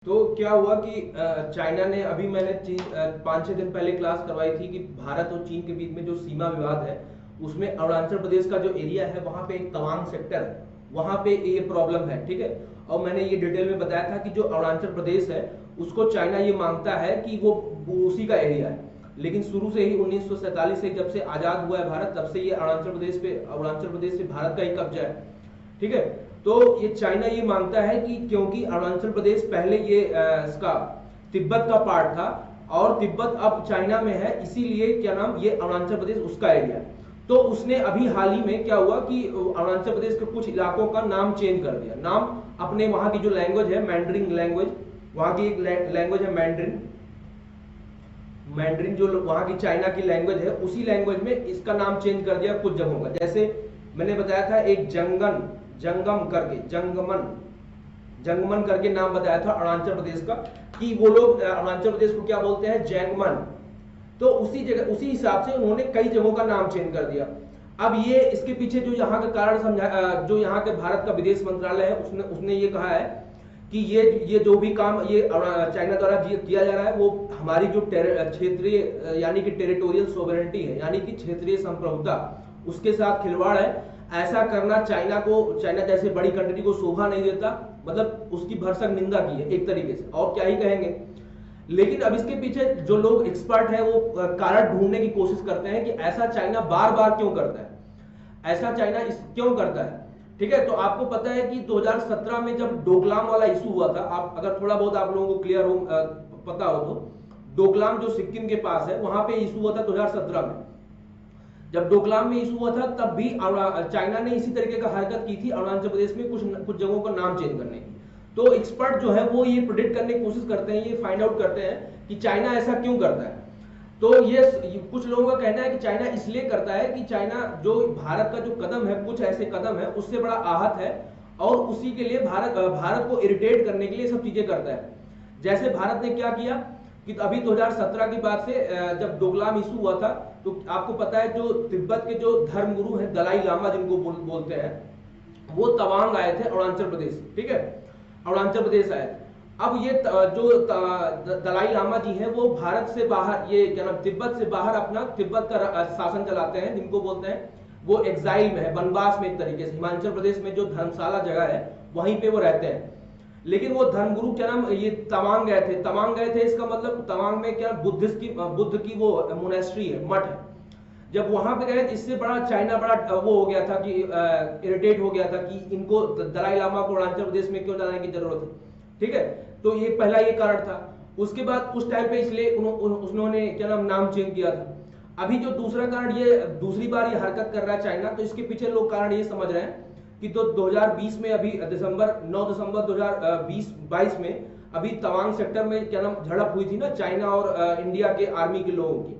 तो क्या हुआ कि चाइना ने अभी मैंने 5-6 दिन पहले क्लास करवाई थी कि भारत और चीन के बीच में जो सीमा विवाद है उसमें अरुणाचल प्रदेश का जो एरिया है वहां पे एक तवांग सेक्टर है, वहां पे ये प्रॉब्लम है। ठीक है, और मैंने ये डिटेल में बताया था कि जो अरुणाचल प्रदेश है उसको चाइना ये मांगता है कि वो उसी का एरिया है। लेकिन शुरू से ही 1947 से जब से आजाद हुआ है भारत, तब से ये अरुणाचल प्रदेश से भारत का ही कब्जा है। ठीक है, तो ये चाइना ये मांगता है कि क्योंकि अरुणाचल प्रदेश पहले ये इसका तिब्बत का पार्ट था और तिब्बत अब चाइना में है, इसीलिए क्या नाम ये अरुणाचल प्रदेश उसका एरिया है। तो उसने अभी हाल ही में क्या हुआ कि अरुणाचल प्रदेश के कुछ इलाकों का नाम चेंज कर दिया, नाम अपने वहां की जो लैंग्वेज है मैंड्रिन लैंग्वेज, वहां की एक लैंग्वेज है मैंड्रिन, मैंड्रिन जो वहां की चाइना की लैंग्वेज है उसी लैंग्वेज में इसका नाम चेंज कर दिया कुछ जगहों का। जैसे मैंने बताया था एक जंगमन करके नाम बताया था अरुणाचल प्रदेश का, कि वो लोग अरुणाचल प्रदेश को क्या बोलते हैं, जैंगमन। तो उसी हिसाब से उन्होंने कई जगहों का नाम चेंज कर दिया। अब ये इसके पीछे जो यहाँ का कारण जो यहाँ के भारत का विदेश मंत्रालय है उसने ये कहा है कि ये जो भी काम ये चाइना द्वारा किया जा रहा है वो हमारी जो क्षेत्रीय यानी कि टेरिटोरियल सोवरेनिटी है, यानी कि क्षेत्रीय संप्रभुता, उसके साथ खिलवाड़ है। ऐसा करना चाइना जैसे बड़ी कंट्री को शोभा नहीं देता, मतलब उसकी भरसक निंदा की है एक तरीके से, और क्या ही कहेंगे। लेकिन अब इसके पीछे जो लोग एक्सपर्ट हैं वो कारण ढूंढने की कोशिश करते हैं कि ऐसा चाइना बार बार क्यों करता है, ऐसा चाइना क्यों करता है। ठीक है, तो आपको पता है कि 2017 में जब डोकलाम वाला इशू हुआ था, आप अगर थोड़ा बहुत आप लोगों को क्लियर हो पता हो तो, डोकलाम जो सिक्किम के पास है वहां पे इशू हुआ था 2017 में। जब डोकलाम में इशू हुआ था तब भी चाइना ने इसी तरीके का हरकत की थी अरुणाचल प्रदेश में कुछ जगहों का नाम चेंज करने की। तो एक्सपर्ट जो है वो ये प्रिडिक्ट करने की कोशिश करते हैं, ये फाइंड आउट करते हैं कि चाइना ऐसा क्यों करता है। तो ये कुछ लोगों का कहना है कि चाइना इसलिए करता है कि चाइना जो भारत का जो कदम है, कुछ ऐसे कदम है उससे बड़ा आहत है और उसी के लिए भारत को इरिटेट करने के लिए सब चीजें करता है। जैसे भारत ने क्या किया कि अभी 2017 के बाद से जब डोकलाम इशू हुआ था तो आपको पता है जो तिब्बत के जो धर्मगुरु हैं दलाई लामा जिनको बोलते हैं, वो तवांग आए थे अरुणाचल प्रदेश। ठीक है, अरुणाचल प्रदेश आए। अब ये जो दलाई लामा जी हैं वो भारत से बाहर, ये क्या नाम, तिब्बत से बाहर अपना तिब्बत का शासन चलाते हैं, जिनको बोलते हैं वो एग्जाइल में है, वनवास में एक तरीके से। हिमाचल प्रदेश में जो धर्मशाला जगह है वहीं पे वो रहते हैं। लेकिन वो धर्मगुरु क्या नाम, ये तवांग गए थे, इसका मतलब तवांग में क्या बुद्ध की वो मोनेस्ट्री है, मठ है। जब वहां पे गए इससे बड़ा चाइना बड़ा वो हो गया था कि इरिटेट हो गया था कि इनको दलाई लामा को अरुणाचल प्रदेश में क्यों जाने की जरूरत है। ठीक है, तो ये पहला ये कारण था। उसके बाद उस टाइम पे इसलिए उन्होंने क्या नाम चेंज किया था। अभी जो दूसरा कारण, ये दूसरी बार ये हरकत कर रहा है चाइना, तो इसके पीछे लोग कारण ये समझ रहे हैं कि तो 2020 में अभी 9 दिसंबर 2022 में अभी तवांग सेक्टर में क्या नाम झड़प हुई थी ना चाइना और इंडिया के आर्मी के लोगों की।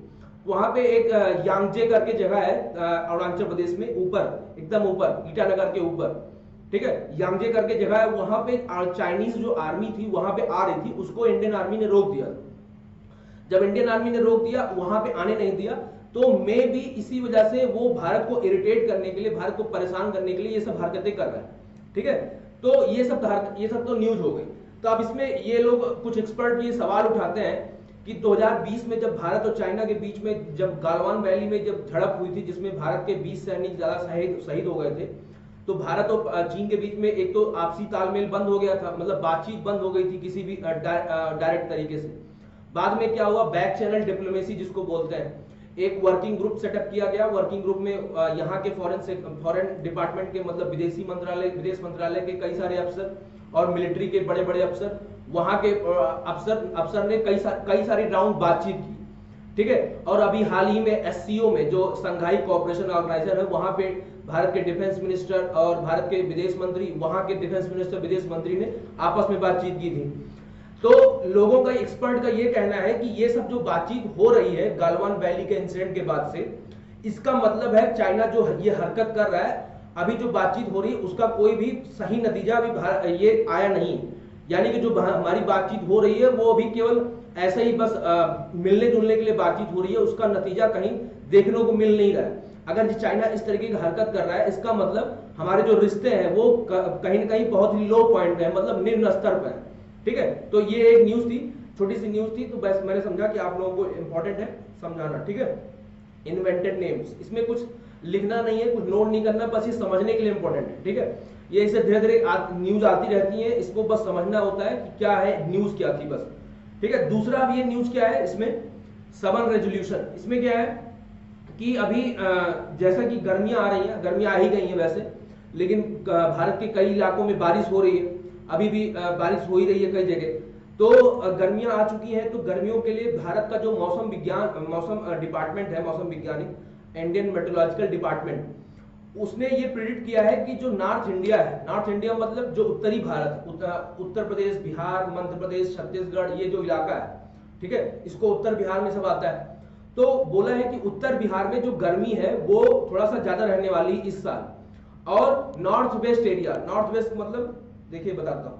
वहां पे एक यांगजे करके जगह है अरुणाचल प्रदेश में, ऊपर एकदम ऊपर ईटानगर के ऊपर। ठीक है, यांगजे करके जगह है, वहां पे चाइनीज जो आर्मी थी वहां पे आ रही थी, उसको इंडियन आर्मी ने रोक दिया। जब इंडियन आर्मी ने रोक दिया, वहां पे आने नहीं दिया, तो मे भी इसी वजह से वो भारत को इरिटेट करने के लिए, भारत को परेशान करने के लिए ये सब हरकतें कर रहा है। ठीक है, तो ये सब तो न्यूज हो गई। तो अब इसमें ये लोग कुछ एक्सपर्ट ये सवाल उठाते हैं कि 2020 में जब भारत और चाइना के बीच में जब गालवान वैली में जब झड़प हुई थी, जिसमें भारत के 20 सैनिक ज्यादा शहीद हो गए थे, तो भारत और चीन के बीच में एक तो आपसी तालमेल बंद हो गया था, मतलब बातचीत बंद हो गई थी किसी भी डायरेक्ट तरीके से। बाद में क्या हुआ, बैक चैनल डिप्लोमेसी जिसको बोलते हैं, एक वर्किंग ग्रुप सेटअप किया गया। वर्किंग ग्रुप में यहाँ के फॉरेन डिपार्टमेंट के, मतलब विदेश मंत्रालय के कई सारे अफसर और मिलिट्री के बड़े बड़े अफसर, वहां के अफसर ने कई सारी राउंड बातचीत की। ठीक है, और अभी हाल ही में एससीओ में, जो संघाई कोऑपरेशन ऑर्गेनाइजेशन है, वहां पे भारत के डिफेंस मिनिस्टर और भारत के विदेश मंत्री, वहां के डिफेंस मिनिस्टर विदेश मंत्री ने आपस में बातचीत की थी। तो लोगों का, एक्सपर्ट का ये कहना है कि ये सब जो बातचीत हो रही है गालवान वैली के इंसिडेंट के बाद से, इसका मतलब है चाइना जो ये हरकत कर रहा है, अभी जो बातचीत हो रही है उसका कोई भी सही नतीजा अभी ये आया नहीं। यानी कि जो हमारी बातचीत हो रही है वो अभी केवल ऐसे ही बस मिलने जुलने के लिए बातचीत हो रही है, उसका नतीजा कहीं देखने को मिल नहीं रहा है। अगर चाइना इस तरीके की हरकत कर रहा है, इसका मतलब हमारे जो रिश्ते हैं वो कहीं ना कहीं बहुत ही लो पॉइंट पे है, मतलब निम्न स्तर पर है। ठीक है, तो ये एक न्यूज थी, छोटी सी न्यूज थी, तो बस मैंने समझा कि आप लोगों को इंपॉर्टेंट है समझाना। ठीक है, इन्वेंटेड नेम्स, इसमें कुछ लिखना नहीं है, कुछ नोट नहीं करना, बस ये समझने के लिए इंपॉर्टेंट है। ठीक है, ये इसे धीरे धीरे न्यूज आती रहती है, इसको बस समझना होता है कि क्या है न्यूज, क्या थी बस। ठीक है, दूसरा अब ये न्यूज क्या है, इसमें समन रेजोल्यूशन, इसमें क्या है कि अभी जैसा कि गर्मियां आ रही हैं, गर्मियां आ ही गई हैं वैसे, लेकिन भारत के कई इलाकों में बारिश हो रही है, अभी भी बारिश हो ही रही है कई जगह, तो गर्मियां आ चुकी हैं, तो गर्मियों के लिए भारत का जो मौसम डिपार्टमेंट है, मौसम वैज्ञानिक, इंडियन मेट्रोलॉजिकल डिपार्टमेंट, उसने ये प्रिडिक्ट किया है कि जो नॉर्थ इंडिया है, नॉर्थ इंडिया मतलब जो उत्तरी भारत, उत्तर प्रदेश, बिहार, मध्य प्रदेश, छत्तीसगढ़, ये जो इलाका है, ठीक है, इसको उत्तर बिहार में सब आता है, तो बोला है कि उत्तर बिहार में जो गर्मी है वो थोड़ा सा ज्यादा रहने वाली इस साल। और north west area, north west मतलब देखिए बताता हूं,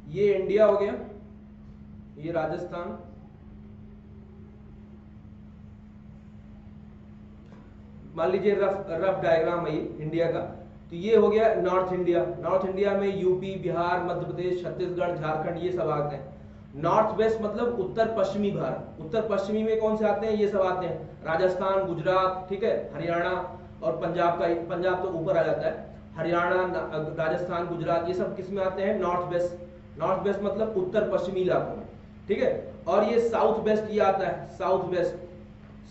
ये इंडिया हो गया, ये राजस्थान, मान लीजिए रफ डायग्राम है ये इंडिया का, तो ये हो गया नॉर्थ इंडिया। नॉर्थ इंडिया में यूपी, बिहार, मध्य प्रदेश, छत्तीसगढ़, झारखंड, ये सब आते हैं। नॉर्थ वेस्ट मतलब उत्तर पश्चिमी भारत, उत्तर पश्चिमी में कौन से आते हैं, ये सब आते हैं, राजस्थान, गुजरात, ठीक है, हरियाणा और पंजाब का, पंजाब तो ऊपर आ जाता है, हरियाणा, राजस्थान, गुजरात, ये सब किस में आते हैं, नॉर्थ वेस्ट। नॉर्थ वेस्ट मतलब उत्तर पश्चिमी इलाकों में, ठीक है। और ये साउथ वेस्ट ये आता है, साउथ वेस्ट,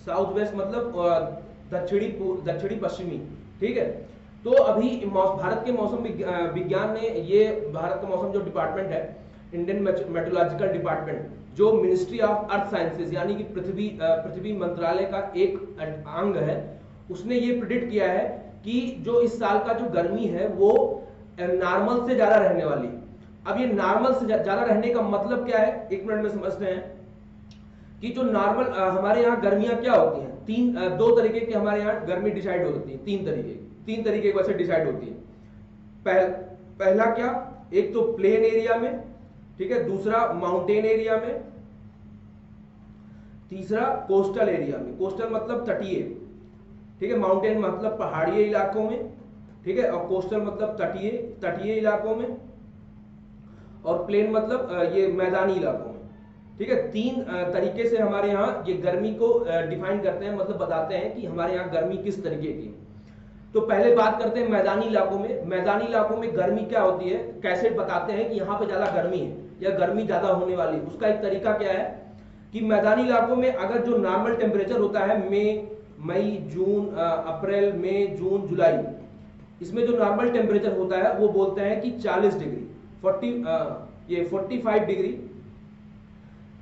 साउथ वेस्ट मतलब दक्षिणी पश्चिमी, ठीक है। तो अभी भारत के मौसम विज्ञान ने, ये भारत का मौसम जो डिपार्टमेंट है, इंडियन मेट्रोलॉजिकल डिपार्टमेंट, जो मिनिस्ट्री ऑफ अर्थ साइंसेज यानी कि पृथ्वी मंत्रालय का एक अंग है, उसने ये प्रिडिक्ट किया है कि जो इस साल का जो गर्मी है वो नॉर्मल से ज्यादा रहने वाली है। अब ये नॉर्मल से ज्यादा रहने का मतलब क्या है, एक मिनट में समझते हैं कि जो नॉर्मल हमारे यहाँ गर्मियां क्या होती हैं, दो तरीके की हमारे यहाँ गर्मी डिसाइड होती है, तीन तरीके वैसे डिसाइड होती है। पहला क्या, एक तो प्लेन एरिया में, ठीक है, दूसरा माउंटेन एरिया में, तीसरा कोस्टल एरिया में। कोस्टल मतलब तटीय, ठीक है, माउंटेन मतलब पहाड़िए इलाकों में, ठीक है, और कोस्टल मतलब तटीय इलाकों में, और प्लेन मतलब ये मैदानी इलाकों में, ठीक है। तीन तरीके से हमारे यहाँ ये गर्मी को डिफाइन करते हैं, मतलब बताते हैं कि हमारे यहाँ गर्मी किस तरीके की। तो पहले बात करते हैं मैदानी इलाकों में। मैदानी इलाकों में गर्मी क्या होती है, कैसे बताते हैं कि यहाँ पे ज्यादा गर्मी है या गर्मी ज्यादा होने वाली है। उसका एक तरीका क्या है कि मैदानी इलाकों में अगर जो नॉर्मल टेम्परेचर होता है मई, जून, अप्रैल, मई, जून, जुलाई, इसमें जो नॉर्मल टेम्परेचर होता है वो बोलते हैं कि 40 डिग्री, 45 डिग्री,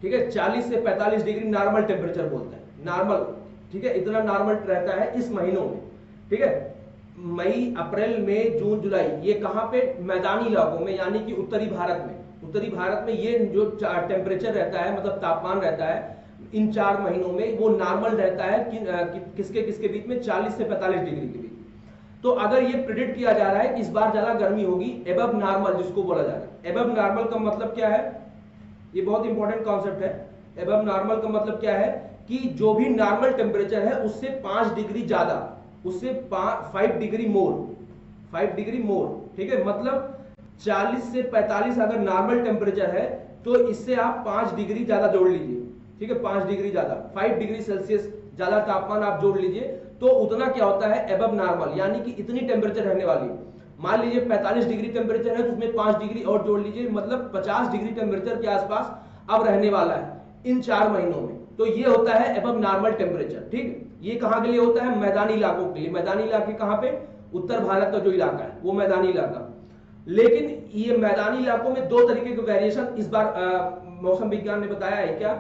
ठीक है, 40 से 45 डिग्री नॉर्मल टेम्परेचर बोलते हैं, नॉर्मल, ठीक है, इतना नॉर्मल रहता है इस महीनों में, ठीक है। मई, अप्रैल, मई, जून, जुलाई, ये कहां पे, मैदानी इलाकों में, यानी कि उत्तरी भारत में। उत्तरी भारत में ये जो टेम्परेचर रहता है, मतलब तापमान रहता है, इन 4 महीनों में वो नॉर्मल रहता है कि किसके किसके बीच में, 40 से 45 डिग्री के बीच। तो अगर ये प्रिडिक्ट किया जा रहा है कि इस बार ज्यादा गर्मी होगी, एबव नॉर्मल जिसको बोला जा रहा है। एबव नॉर्मल का मतलब क्या है, ये बहुत इंपॉर्टेंट कॉन्सेप्ट है। एबव नॉर्मल का मतलब क्या है कि जो भी नॉर्मल टेम्परेचर है उससे 5 डिग्री ज्यादा, उससे 5 डिग्री मोर, ठीक है। मतलब 40 से 45 अगर नॉर्मल टेम्परेचर है तो इससे आप 5 डिग्री ज्यादा जोड़ लीजिए, ठीक है, 5 डिग्री ज्यादा, 5 डिग्री सेल्सियस ज्यादा तापमान आप जोड़ लीजिए, तो उतना क्या होता है, एबव नॉर्मल, यानी कि इतनी टेम्परेचर रहने वाली है। मान लीजिए 45 डिग्री टेम्परेचर है तो उसमें 5 डिग्री और जोड़ लीजिए, मतलब 50 डिग्री टेम्परेचर के आसपास अब रहने वाला है इन 4 महीनों में। तो ये होता है एबव नॉर्मल टेम्परेचर, ठीक। ये कहां के लिए होता है, मैदानी इलाकों के लिए। मैदानी इलाके कहां पे, उत्तर भारत का जो इलाका है वो मैदानी इलाका। लेकिन ये मैदानी इलाकों में 2 तरीके के वेरिएशन इस बार मौसम विज्ञान ने बताया है क्या,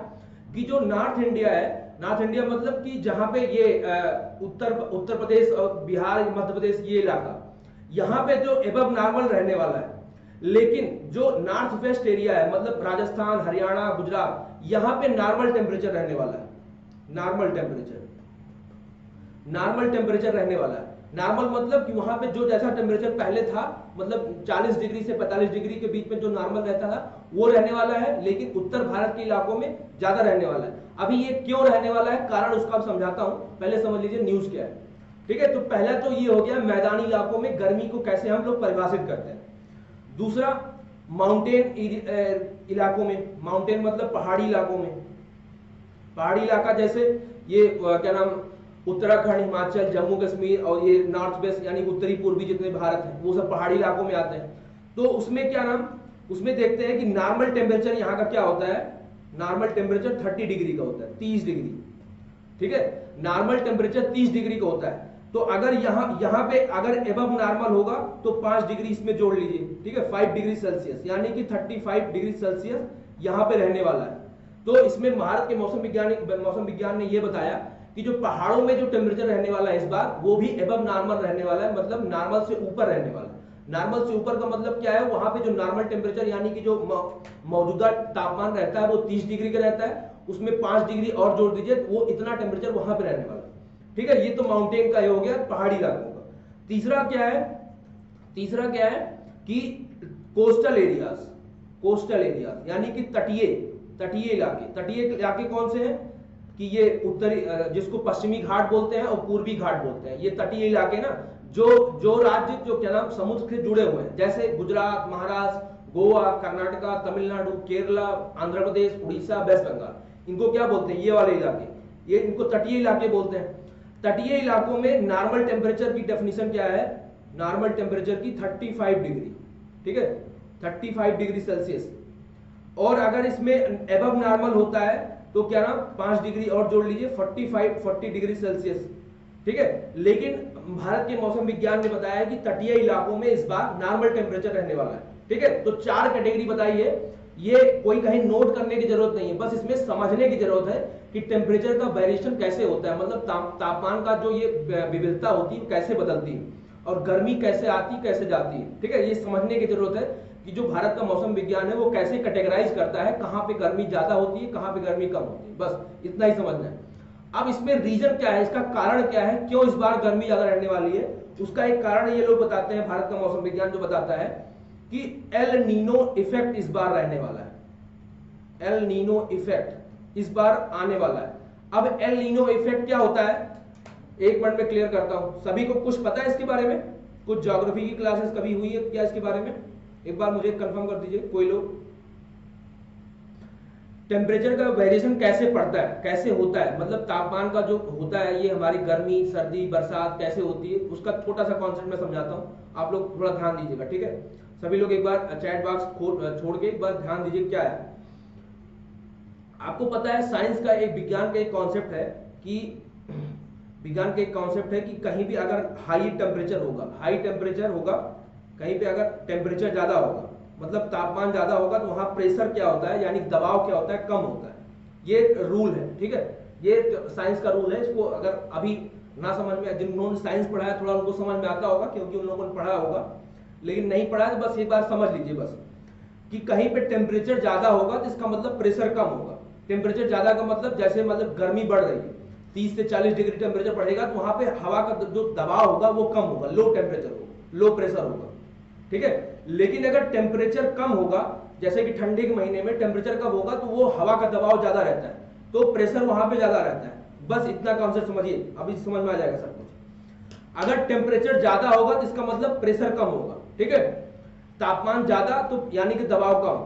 कि जो नॉर्थ इंडिया है, नॉर्थ इंडिया मतलब कि जहां पे ये उत्तर प्रदेश और बिहार, मध्य प्रदेश, ये इलाका, यहां पे जो एबव नॉर्मल रहने वाला है। लेकिन जो नॉर्थ वेस्ट एरिया है, मतलब राजस्थान, हरियाणा, गुजरात, यहां पे नॉर्मल टेम्परेचर रहने वाला है, नॉर्मल टेम्परेचर रहने वाला है। नॉर्मल मतलब कि वहां पे जो जैसा टेम्परेचर पहले था, मतलब 40 डिग्री से 45 डिग्री के बीच में जो नॉर्मल रहता था वो रहने वाला है, लेकिन उत्तर भारत के इलाकों में ज्यादा रहने वाला है। अभी ये क्यों रहने वाला है, कारण उसका समझाता हूं, पहले समझ लीजिए न्यूज क्या है, ठीक है। तो पहला तो ये हो गया मैदानी इलाकों में गर्मी को कैसे हम लोग परिभाषित करते हैं। दूसरा, माउंटेन इलाकों में, माउंटेन मतलब पहाड़ी इलाकों में, पहाड़ी इलाका जैसे ये क्या नाम, उत्तराखंड, हिमाचल, जम्मू कश्मीर और ये नॉर्थ वेस्ट यानी उत्तरी पूर्वी जितने भारत है वो सब पहाड़ी इलाकों में आते हैं। तो उसमें क्या नाम, उसमें देखते हैं कि नॉर्मल टेम्परेचर यहाँ का क्या होता है, नॉर्मल टेम्परेचर 30 डिग्री का होता है, 30 डिग्री, ठीक है, नॉर्मल टेम्परेचर 30 डिग्री का होता है। तो अगर यहाँ पे अगर एबव नॉर्मल होगा तो 5 डिग्री इसमें जोड़ लीजिए, ठीक है, 5 डिग्री सेल्सियस, यानी कि 35 डिग्री सेल्सियस यहाँ पे रहने वाला है। तो इसमें भारत के मौसम विज्ञान ने यह बताया कि जो पहाड़ों में जो टेम्परेचर रहने वाला है इस बार वो भी एबव नॉर्मल रहने वाला है, मतलब नॉर्मल से ऊपर रहने वाला है। नॉर्मल से ऊपर का मतलब क्या है, वहां पे जो नॉर्मल टेम्परेचर यानी कि जो मौजूदा तापमान रहता है वो 30 डिग्री का रहता है, उसमें 5 डिग्री और जोड़ दीजिए, वो इतना टेम्परेचर वहां पे रहने वाला है, ठीक है। ये तो माउंटेन का हो गया, पहाड़ी इलाकों का। तीसरा क्या है कि कोस्टल एरियाज यानी कि तटीय इलाके कौन से हैं कि ये उत्तरी, जिसको पश्चिमी घाट बोलते हैं और पूर्वी घाट बोलते हैं, ये तटीय इलाके ना, जो राज्य जो क्या नाम समुद्र से जुड़े हुए हैं, जैसे गुजरात, महाराष्ट्र, गोवा, कर्नाटका, तमिलनाडु, केरला, आंध्र प्रदेश, उड़ीसा, वेस्ट बंगाल, इनको क्या बोलते हैं, ये वाले इलाके, ये इनको तटीय इलाके बोलते हैं। तटीय इलाकों में नॉर्मल टेम्परेचर की डेफिनेशन क्या है, नॉर्मल टेम्परेचर की 35 डिग्री, ठीक है, 35 डिग्री सेल्सियस। और अगर इसमें एबव नॉर्मल होता है तो क्या नाम 5 डिग्री और जोड़ लीजिए, 40 डिग्री सेल्सियस, ठीक है। लेकिन भारत के मौसम विज्ञान ने बताया कि तटीय इलाकों में इस बार नॉर्मल टेम्परेचर रहने वाला है, ठीक है। तो 4 कैटेगरी बताई है, ये कोई कहीं नोट करने की जरूरत नहीं है, बस इसमें समझने की जरूरत है कि टेम्परेचर का वेरिएशन कैसे होता है, मतलब तापमान का जो ये विविधता होती है कैसे बदलती है और गर्मी कैसे आती कैसे जाती है, ठीक है। ये समझने की जरूरत है कि जो भारत का मौसम विज्ञान है वो कैसे कैटेगराइज करता है, कहां पे गर्मी ज्यादा होती है, कहां पे गर्मी कम होती है, बस इतना ही समझना है। अब इसमें रीजन क्या है, इसका कारण क्या है, क्यों इस बार गर्मी ज्यादा रहने वाली है, उसका एक कारण ये लोग बताते हैं, भारत का मौसम विज्ञान जो बताता है कि एल नीनो इफेक्ट इस बार रहने वाला है, एल नीनो इफेक्ट इस बार आने वाला है। अब एल नीनो इफेक्ट क्या होता है, एक मिनट में क्लियर करता हूं। सभी को कुछ पता है इसके बारे में, कुछ ज्योग्राफी की क्लासेस कभी हुई है क्या इसके बारे में, एक बार मुझे कंफर्म कर दीजिए कोई लोग। टेम्परेचर का वेरिएशन कैसे पड़ता है, कैसे होता है, मतलब तापमान का जो होता है, ये हमारी गर्मी, सर्दी, बरसात कैसे होती है, उसका छोटा सा कॉन्सेप्ट मैं समझाता हूं, आप लोग थोड़ा ध्यान दीजिएगा, ठीक है। सभी लोग एक बार चैट बॉक्स छोड़ के एक बार ध्यान दीजिए क्या है। आपको पता है साइंस का एक, विज्ञान का एक कॉन्सेप्ट है कि कहीं भी अगर हाई टेम्परेचर होगा, कहीं पे अगर टेम्परेचर ज्यादा होगा, मतलब तापमान ज्यादा होगा, तो वहां प्रेशर क्या होता है यानी दबाव क्या होता है, कम होता है। ये रूल है, ठीक है, ये साइंस का रूल है। इसको अगर अभी ना समझ में, जिन्होंने साइंस पढ़ा है थोड़ा उनको समझ में आता होगा क्योंकि उन लोगों ने पढ़ा होगा, लेकिन नहीं पढ़ा तो बस एक बार समझ लीजिए बस कि कहीं पे टेम्परेचर ज्यादा होगा तो इसका मतलब प्रेशर कम होगा। टेम्परेचर ज्यादा का मतलब जैसे मतलब गर्मी बढ़ रही है, 30 से 40 डिग्री टेम्परेचर बढ़ेगा तो वहां पे हवा का जो दबाव होगा वो कम होगा, लो टेम्परेचर होगा, लो प्रेशर होगा, ठीक है। लेकिन अगर टेम्परेचर कम होगा, जैसे कि ठंडे के महीने में टेम्परेचर कम होगा तो वो हवा का दबाव ज्यादा रहता है, तो प्रेशर वहां पे ज्यादा रहता है। बस इतना कॉन्सेप्ट समझिए, अभी समझ में आ जाएगा सब कुछ। अगर टेम्परेचर ज्यादा होगा तो इसका मतलब प्रेशर कम होगा, ठीक है। तापमान ज्यादा तो यानी कि दबाव कम,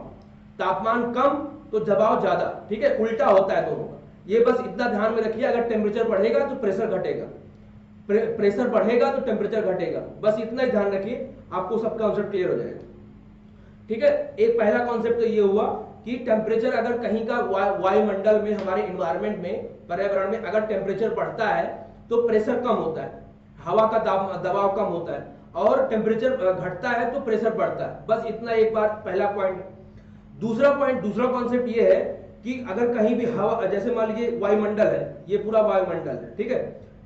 तापमान कम तो दबाव ज्यादा, ठीक है, उल्टा होता है दोनों का। ये बस इतना ध्यान में रखिए, अगर टेम्परेचर बढ़ेगा तो प्रेशर घटेगा, प्रेशर बढ़ेगा तो टेम्परेचर घटेगा, बस इतना ही ध्यान रखिए, आपको सब कॉन्सेप्ट क्लियर हो जाएगा, ठीक है। एक पहला कॉन्सेप्ट तो ये हुआ कि टेम्परेचर अगर कहीं का वायुमंडल में, हमारे एनवायरनमेंट में, पर्यावरण में अगर टेम्परेचर बढ़ता है तो प्रेशर कम होता है, हवा का दबाव कम होता है, और टेम्परेचर घटता है तो प्रेशर बढ़ता है। बस इतना एक बार पहला पॉइंट। दूसरा कॉन्सेप्ट ये है कि अगर कहीं भी हवा, जैसे मान लीजिए वायुमंडल है, ये पूरा वायुमंडल है, ठीक है,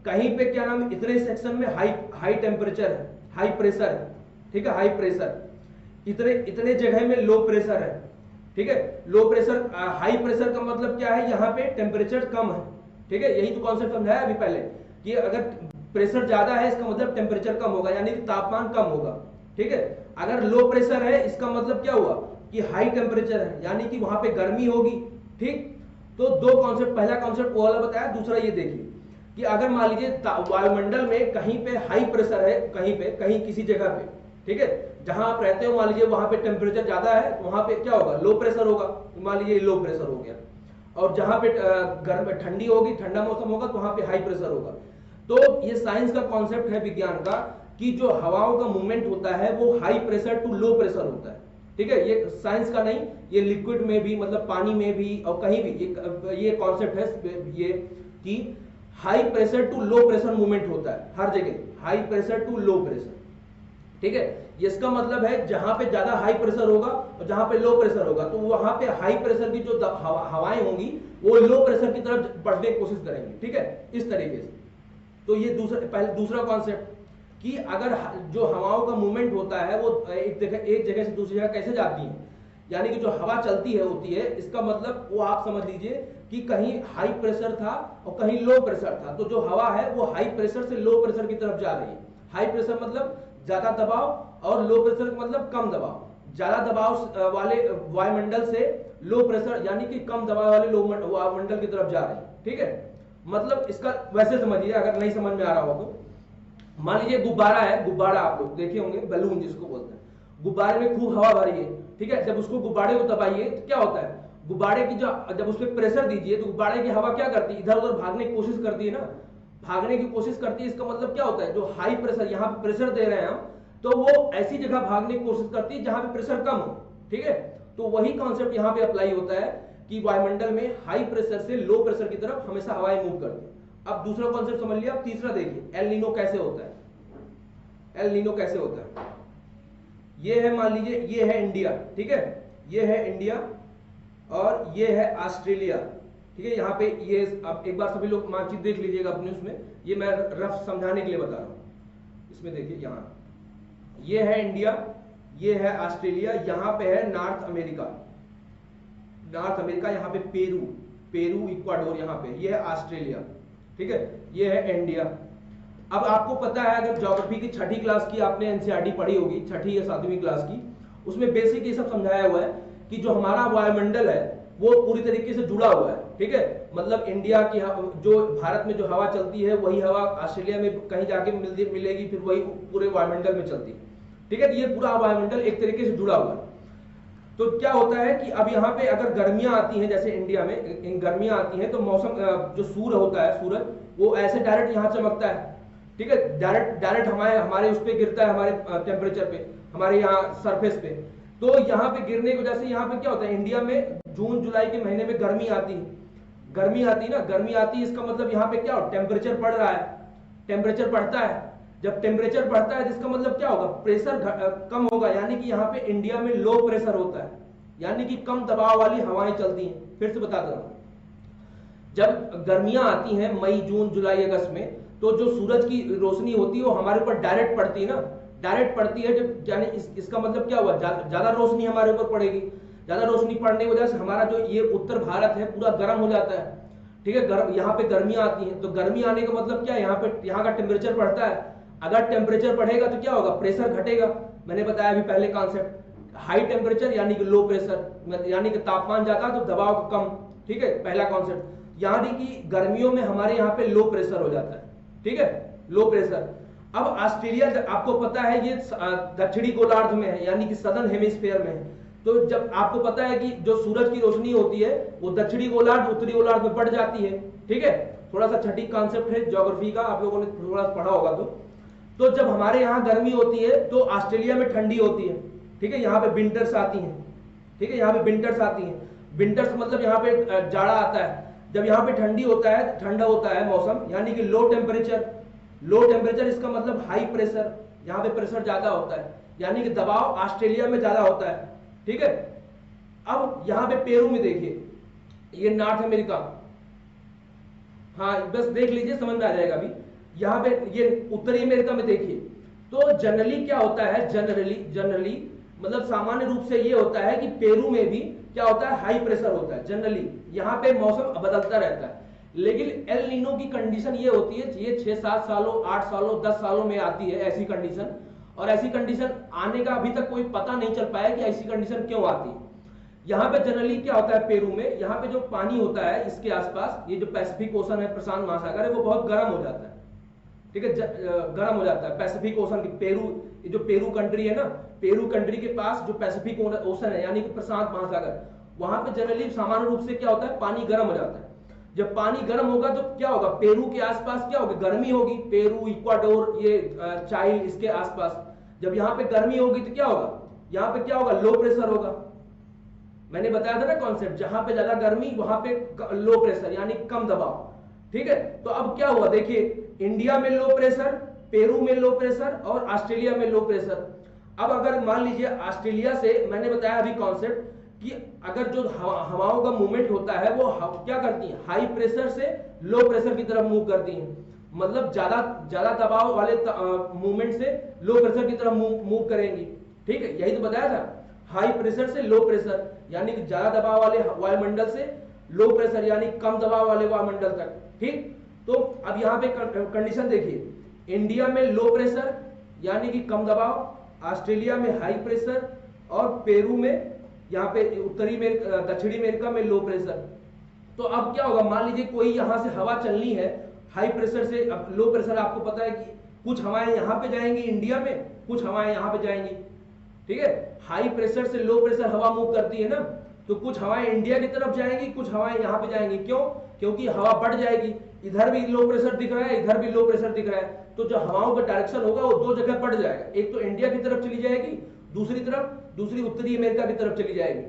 कहीं पे क्या नाम है, इतने सेक्शन में हाई टेम्परेचर है, हाई प्रेशर है, ठीक है, हाई प्रेशर, इतने जगह में लो प्रेशर है, ठीक है। लो प्रेशर, हाई प्रेशर का मतलब क्या है, यहाँ पे टेम्परेचर कम है, ठीक है। यही तो कॉन्सेप्ट समझाया अभी पहले कि अगर प्रेशर ज्यादा है इसका मतलब टेम्परेचर कम होगा, यानी कि तापमान कम होगा, ठीक है। अगर लो प्रेशर है इसका मतलब क्या हुआ कि हाई टेम्परेचर है, यानी कि वहां पे गर्मी होगी, ठीक। तो दो कॉन्सेप्ट, पहला कॉन्सेप्ट वो वाला बताया, दूसरा ये देखिए कि अगर मान लीजिए वायुमंडल में कहीं पे हाई प्रेशर है, कहीं किसी जगह पे, ठीक है, जहां आप रहते हो मान लीजिए वहां पे टेम्परेचर ज्यादा है, तो वहां पे क्या होगा, लो प्रेशर होगा, मान लीजिए लो प्रेशर हो गया। और जहां पे गर्म ठंडी होगी, ठंडा मौसम होगा, तो वहां पे हाई प्रेशर होगा। तो ये साइंस का कॉन्सेप्ट है विज्ञान का कि जो हवाओं का मूवमेंट होता है वो high pressure to low pressure होता है। ठीक है, ये साइंस का नहीं, ये लिक्विड में भी, मतलब पानी में भी और कहीं भी ये कॉन्सेप्ट है ये कि high pressure to low pressure movement होता है हर जगह, high pressure to low pressure. ठीक है, इसका मतलब है जहां पे ज्यादा हाई प्रेशर होगा और जहां पे लो प्रेशर होगा, तो वहां पे हाई प्रेशर की जो हवाएं होंगी वो लो प्रेशर की तरफ बढ़ने की कोशिश करेंगी। ठीक है, इस तरीके से। तो ये दूसरा कॉन्सेप्ट कि अगर जो हवाओं का मूवमेंट होता है वो एक जगह से दूसरी जगह कैसे जाती है, यानी कि जो हवा चलती है होती है, इसका मतलब वो आप समझ लीजिए कि कहीं हाई प्रेशर था और कहीं लो प्रेशर था, तो जो हवा है वो हाई प्रेशर से लो प्रेशर की तरफ जा रही है। हाई प्रेशर मतलब ज्यादा दबाव और लो प्रेशर मतलब कम दबाव। ज्यादा दबाव वाले वायुमंडल से लो प्रेशर यानी कि कम दबाव वाले वायुमंडल की तरफ जा रही है। ठीक है, मतलब इसका वैसे समझिए, अगर नहीं समझ में आ रहा हो तो मान लीजिए गुब्बारा है, गुब्बारा आप लोग देखे होंगे, बैलून जिसको बोलते हैं, गुब्बारे में खूब हवा भरी है। ठीक है, जब उसको गुब्बारे को दबाइए तो क्या होता है, गुब्बारे की जब उस पर प्रेशर दीजिए तो गुब्बारे की हवा क्या करती है, इधर उधर भागने की कोशिश करती है ना, भागने की कोशिश करती है। इसका मतलब क्या होता है, जो हाई प्रेशर यहाँ पे प्रेशर दे रहे हैं हम, तो वो ऐसी जगह भागने की कोशिश करती है जहां पे प्रेशर कम हो। ठीक है, तो वही कॉन्सेप्ट यहाँ पे अप्लाई होता है कि वायुमंडल में हाई प्रेशर से लो प्रेशर की तरफ हमेशा हवाएं मूव करती है। अब दूसरा कॉन्सेप्ट समझ लिया, अब तीसरा देखिए, एल नीनो कैसे होता है। एल नीनो कैसे होता है, ये है, मान लीजिए ये है इंडिया। ठीक है, ये है इंडिया और ये है ऑस्ट्रेलिया। ठीक है, यहाँ पे ये अब एक बार सभी लोग मानचित्र देख लीजिएगा अपने उसमें, ये मैं रफ समझाने के लिए बता रहा हूं। इसमें देखिए, यहाँ ये है इंडिया, ये है ऑस्ट्रेलिया, यहाँ पे है नॉर्थ अमेरिका, नॉर्थ अमेरिका, यहाँ पे पेरू इक्वाडोर, यहाँ पे ये है ऑस्ट्रेलिया। ठीक है, ये है इंडिया। अब आपको पता है, अगर ज्योग्राफी की छठी क्लास की आपने एनसीईआरटी पढ़ी होगी, छठी या 7वीं क्लास की, उसमें बेसिक ये सब समझाया हुआ है कि जो हमारा वायुमंडल है वो पूरी तरीके से जुड़ा हुआ है। ठीक है, मतलब इंडिया की जो भारत में जो हवा चलती है वही हवा ऑस्ट्रेलिया में कहीं जाके मिलेगी, फिर वही पूरे वायुमंडल में चलती है। ठीक है, ये पूरा वायुमंडल एक तरीके से जुड़ा हुआ है। तो क्या होता है कि अब यहाँ पे अगर गर्मियां आती हैं, जैसे इंडिया में गर्मियां आती हैं, तो मौसम जो सूर्य होता है, सूरज वो ऐसे डायरेक्ट यहाँ चमकता है। ठीक है, डायरेक्ट हमारे उस पर गिरता है, हमारे टेम्परेचर पे, हमारे यहाँ सरफेस पे। तो यहाँ पे गिरने की वजह से यहाँ पे क्या होता है, इंडिया में जून जुलाई के महीने में गर्मी आती है, गर्मी आती ना, गर्मी आती है, इसका मतलब यहाँ पे क्या हो, टेम्परेचर बढ़ रहा है, टेम्परेचर बढ़ता है। जब टेम्परेचर बढ़ता है जिसका मतलब क्या होगा, प्रेशर कम होगा, यानी कि यहाँ पे इंडिया में लो प्रेशर होता है, यानी कि कम दबाव वाली हवाएं चलती हैं। फिर से बता दे रहा हूं, जब गर्मियां आती हैं मई जून जुलाई अगस्त में, तो जो सूरज की रोशनी होती है वो हमारे ऊपर डायरेक्ट पड़ती है ना, डायरेक्ट पड़ती है। जब यानी इसका मतलब क्या हुआ, ज्यादा रोशनी हमारे ऊपर पड़ेगी, ज्यादा रोशनी पड़ने की वजह से हमारा जो ये उत्तर भारत है पूरा गर्म हो जाता है। ठीक है, यहाँ पे गर्मियां आती हैं, तो गर्मी आने का मतलब क्या है, यहाँ का टेम्परेचर बढ़ता है। अगर टेम्परेचर बढ़ेगा तो क्या होगा, प्रेशर घटेगा। मैंने बताया अभी पहले कॉन्सेप्ट, हाई टेम्परेचर यानी कि लो प्रेशर, यानी कि तापमान ज्यादा तो दबाव कम। ठीक है, पहला कॉन्सेप्ट। यानी कि गर्मियों में हमारे यहाँ पे लो प्रेशर हो जाता है। ठीक है, लो प्रेशर। अब ऑस्ट्रेलिया आपको पता है ये दक्षिणी गोलार्ध में है, यानी कि सदर्न हेमिस्फीयर में है। तो जब आपको पता है कि जो सूरज की रोशनी होती है वो दक्षिणी गोलार्ध उत्तरी गोलार्ध में बढ़ जाती है। ठीक है, थोड़ा सा छठी कॉन्सेप्ट है ज्योग्राफी का, आप लोगों ने थोड़ा पढ़ा होगा। तो जब हमारे यहाँ गर्मी होती है तो ऑस्ट्रेलिया में ठंडी होती है। ठीक है, यहाँ पे विंटर्स आती हैं। ठीक है, यहाँ पे विंटर्स आती हैं। विंटर्स मतलब यहाँ पे जाड़ा आता है। जब यहाँ पे ठंडी होता है, ठंडा होता है मौसम, यानी कि लो टेम्परेचर। लो टेम्परेचर इसका मतलब हाई प्रेशर, यहाँ पे प्रेशर ज्यादा होता है, यानी कि दबाव ऑस्ट्रेलिया में ज्यादा होता है। ठीक है, अब यहाँ पे पेरू में देखिए, ये नॉर्थ अमेरिका, हाँ बस देख लीजिए समझ में आ जाएगा। अभी यहाँ पे ये उत्तरी अमेरिका में देखिए, तो जनरली क्या होता है, जनरली मतलब सामान्य रूप से ये होता है कि पेरू में भी क्या होता है, हाई प्रेशर होता है। जनरली यहाँ पे मौसम बदलता रहता है, लेकिन एल नीनो की कंडीशन ये होती है, ये 6-7 सालों 8 सालों 10 सालों में आती है ऐसी कंडीशन। और ऐसी कंडीशन आने का अभी तक कोई पता नहीं चल पाया कि ऐसी कंडीशन क्यों आती है। यहाँ पे जनरली क्या होता है, पेरू में यहाँ पे जो पानी होता है इसके आसपास, ये जो पैसिफिक ओशन है, प्रशांत महासागर है, वो बहुत गर्म हो जाता है। ठीक है, गर्म हो जाता है पैसिफिक ओशन की, पेरू ये जो पेरू कंट्री है ना, पेरू कंट्री के पास जो पैसिफिक ओशन है यानी कि प्रशांत महासागर, वहां पे जनरली सामान्य रूप से क्या होता है, पानी गर्म हो जाता है। जब पानी गर्म होगा तो क्या होगा, पेरू के आसपास क्या होगा, गर्मी होगी, पेरू, इक्वाडोर, ये चाइल, इसके आसपास जब यहाँ पे गर्मी होगी तो क्या होगा, यहाँ पे क्या होगा, लो प्रेशर होगा। मैंने बताया था ना कॉन्सेप्ट, जहां पे ज्यादा गर्मी वहां पे लो प्रेशर यानी कम दबाव, ठीक है। तो अब क्या हुआ देखिए, इंडिया में लो प्रेशर, पेरू में लो प्रेशर और ऑस्ट्रेलिया में लो प्रेशर। अब अगर मान लीजिए ऑस्ट्रेलिया से, मैंने बताया अभी कॉन्सेप्ट कि अगर जो हवाओं का मूवमेंट होता है वो क्या करती है, हाई प्रेशर से लो प्रेशर की तरफ मूव करती है, मतलब ज्यादा दबाव वाले मूवमेंट से लो प्रेशर की तरफ मूव करेंगी, ठीक है। यही तो बताया था, हाई प्रेशर से लो प्रेशर यानी कि ज्यादा दबाव वाले वायुमंडल से लो प्रेशर यानी कम दबाव वाले वायुमंडल तक, ठीक। तो अब यहाँ पे कंडीशन देखिए, इंडिया में लो प्रेशर यानी कि कम दबाव, ऑस्ट्रेलिया में हाई प्रेशर और पेरू में, यहाँ पे दक्षिणी अमेरिका में लो प्रेशर। तो अब क्या होगा, मान लीजिए कोई यहां से हवा चलनी है हाई प्रेशर से, अब लो प्रेशर आपको पता है कि कुछ हवाएं यहां पे जाएंगी इंडिया में, कुछ हवाएं यहां पे जाएंगी, ठीक है। हाई प्रेशर से लो प्रेशर हवा मूव करती है ना, तो कुछ हवाएं इंडिया की तरफ जाएंगी, कुछ हवाएं यहां पे जाएंगी। क्यों? क्योंकि हवा बढ़ जाएगी, इधर भी लो प्रेशर दिख रहा है, इधर भी लो प्रेशर दिख रहा है, तो जो हवाओं का डायरेक्शन होगा वो दो जगह बढ़ जाएगा, एक तो इंडिया की तरफ चली जाएगी, दूसरी उत्तरी अमेरिका की तरफ चली जाएगी,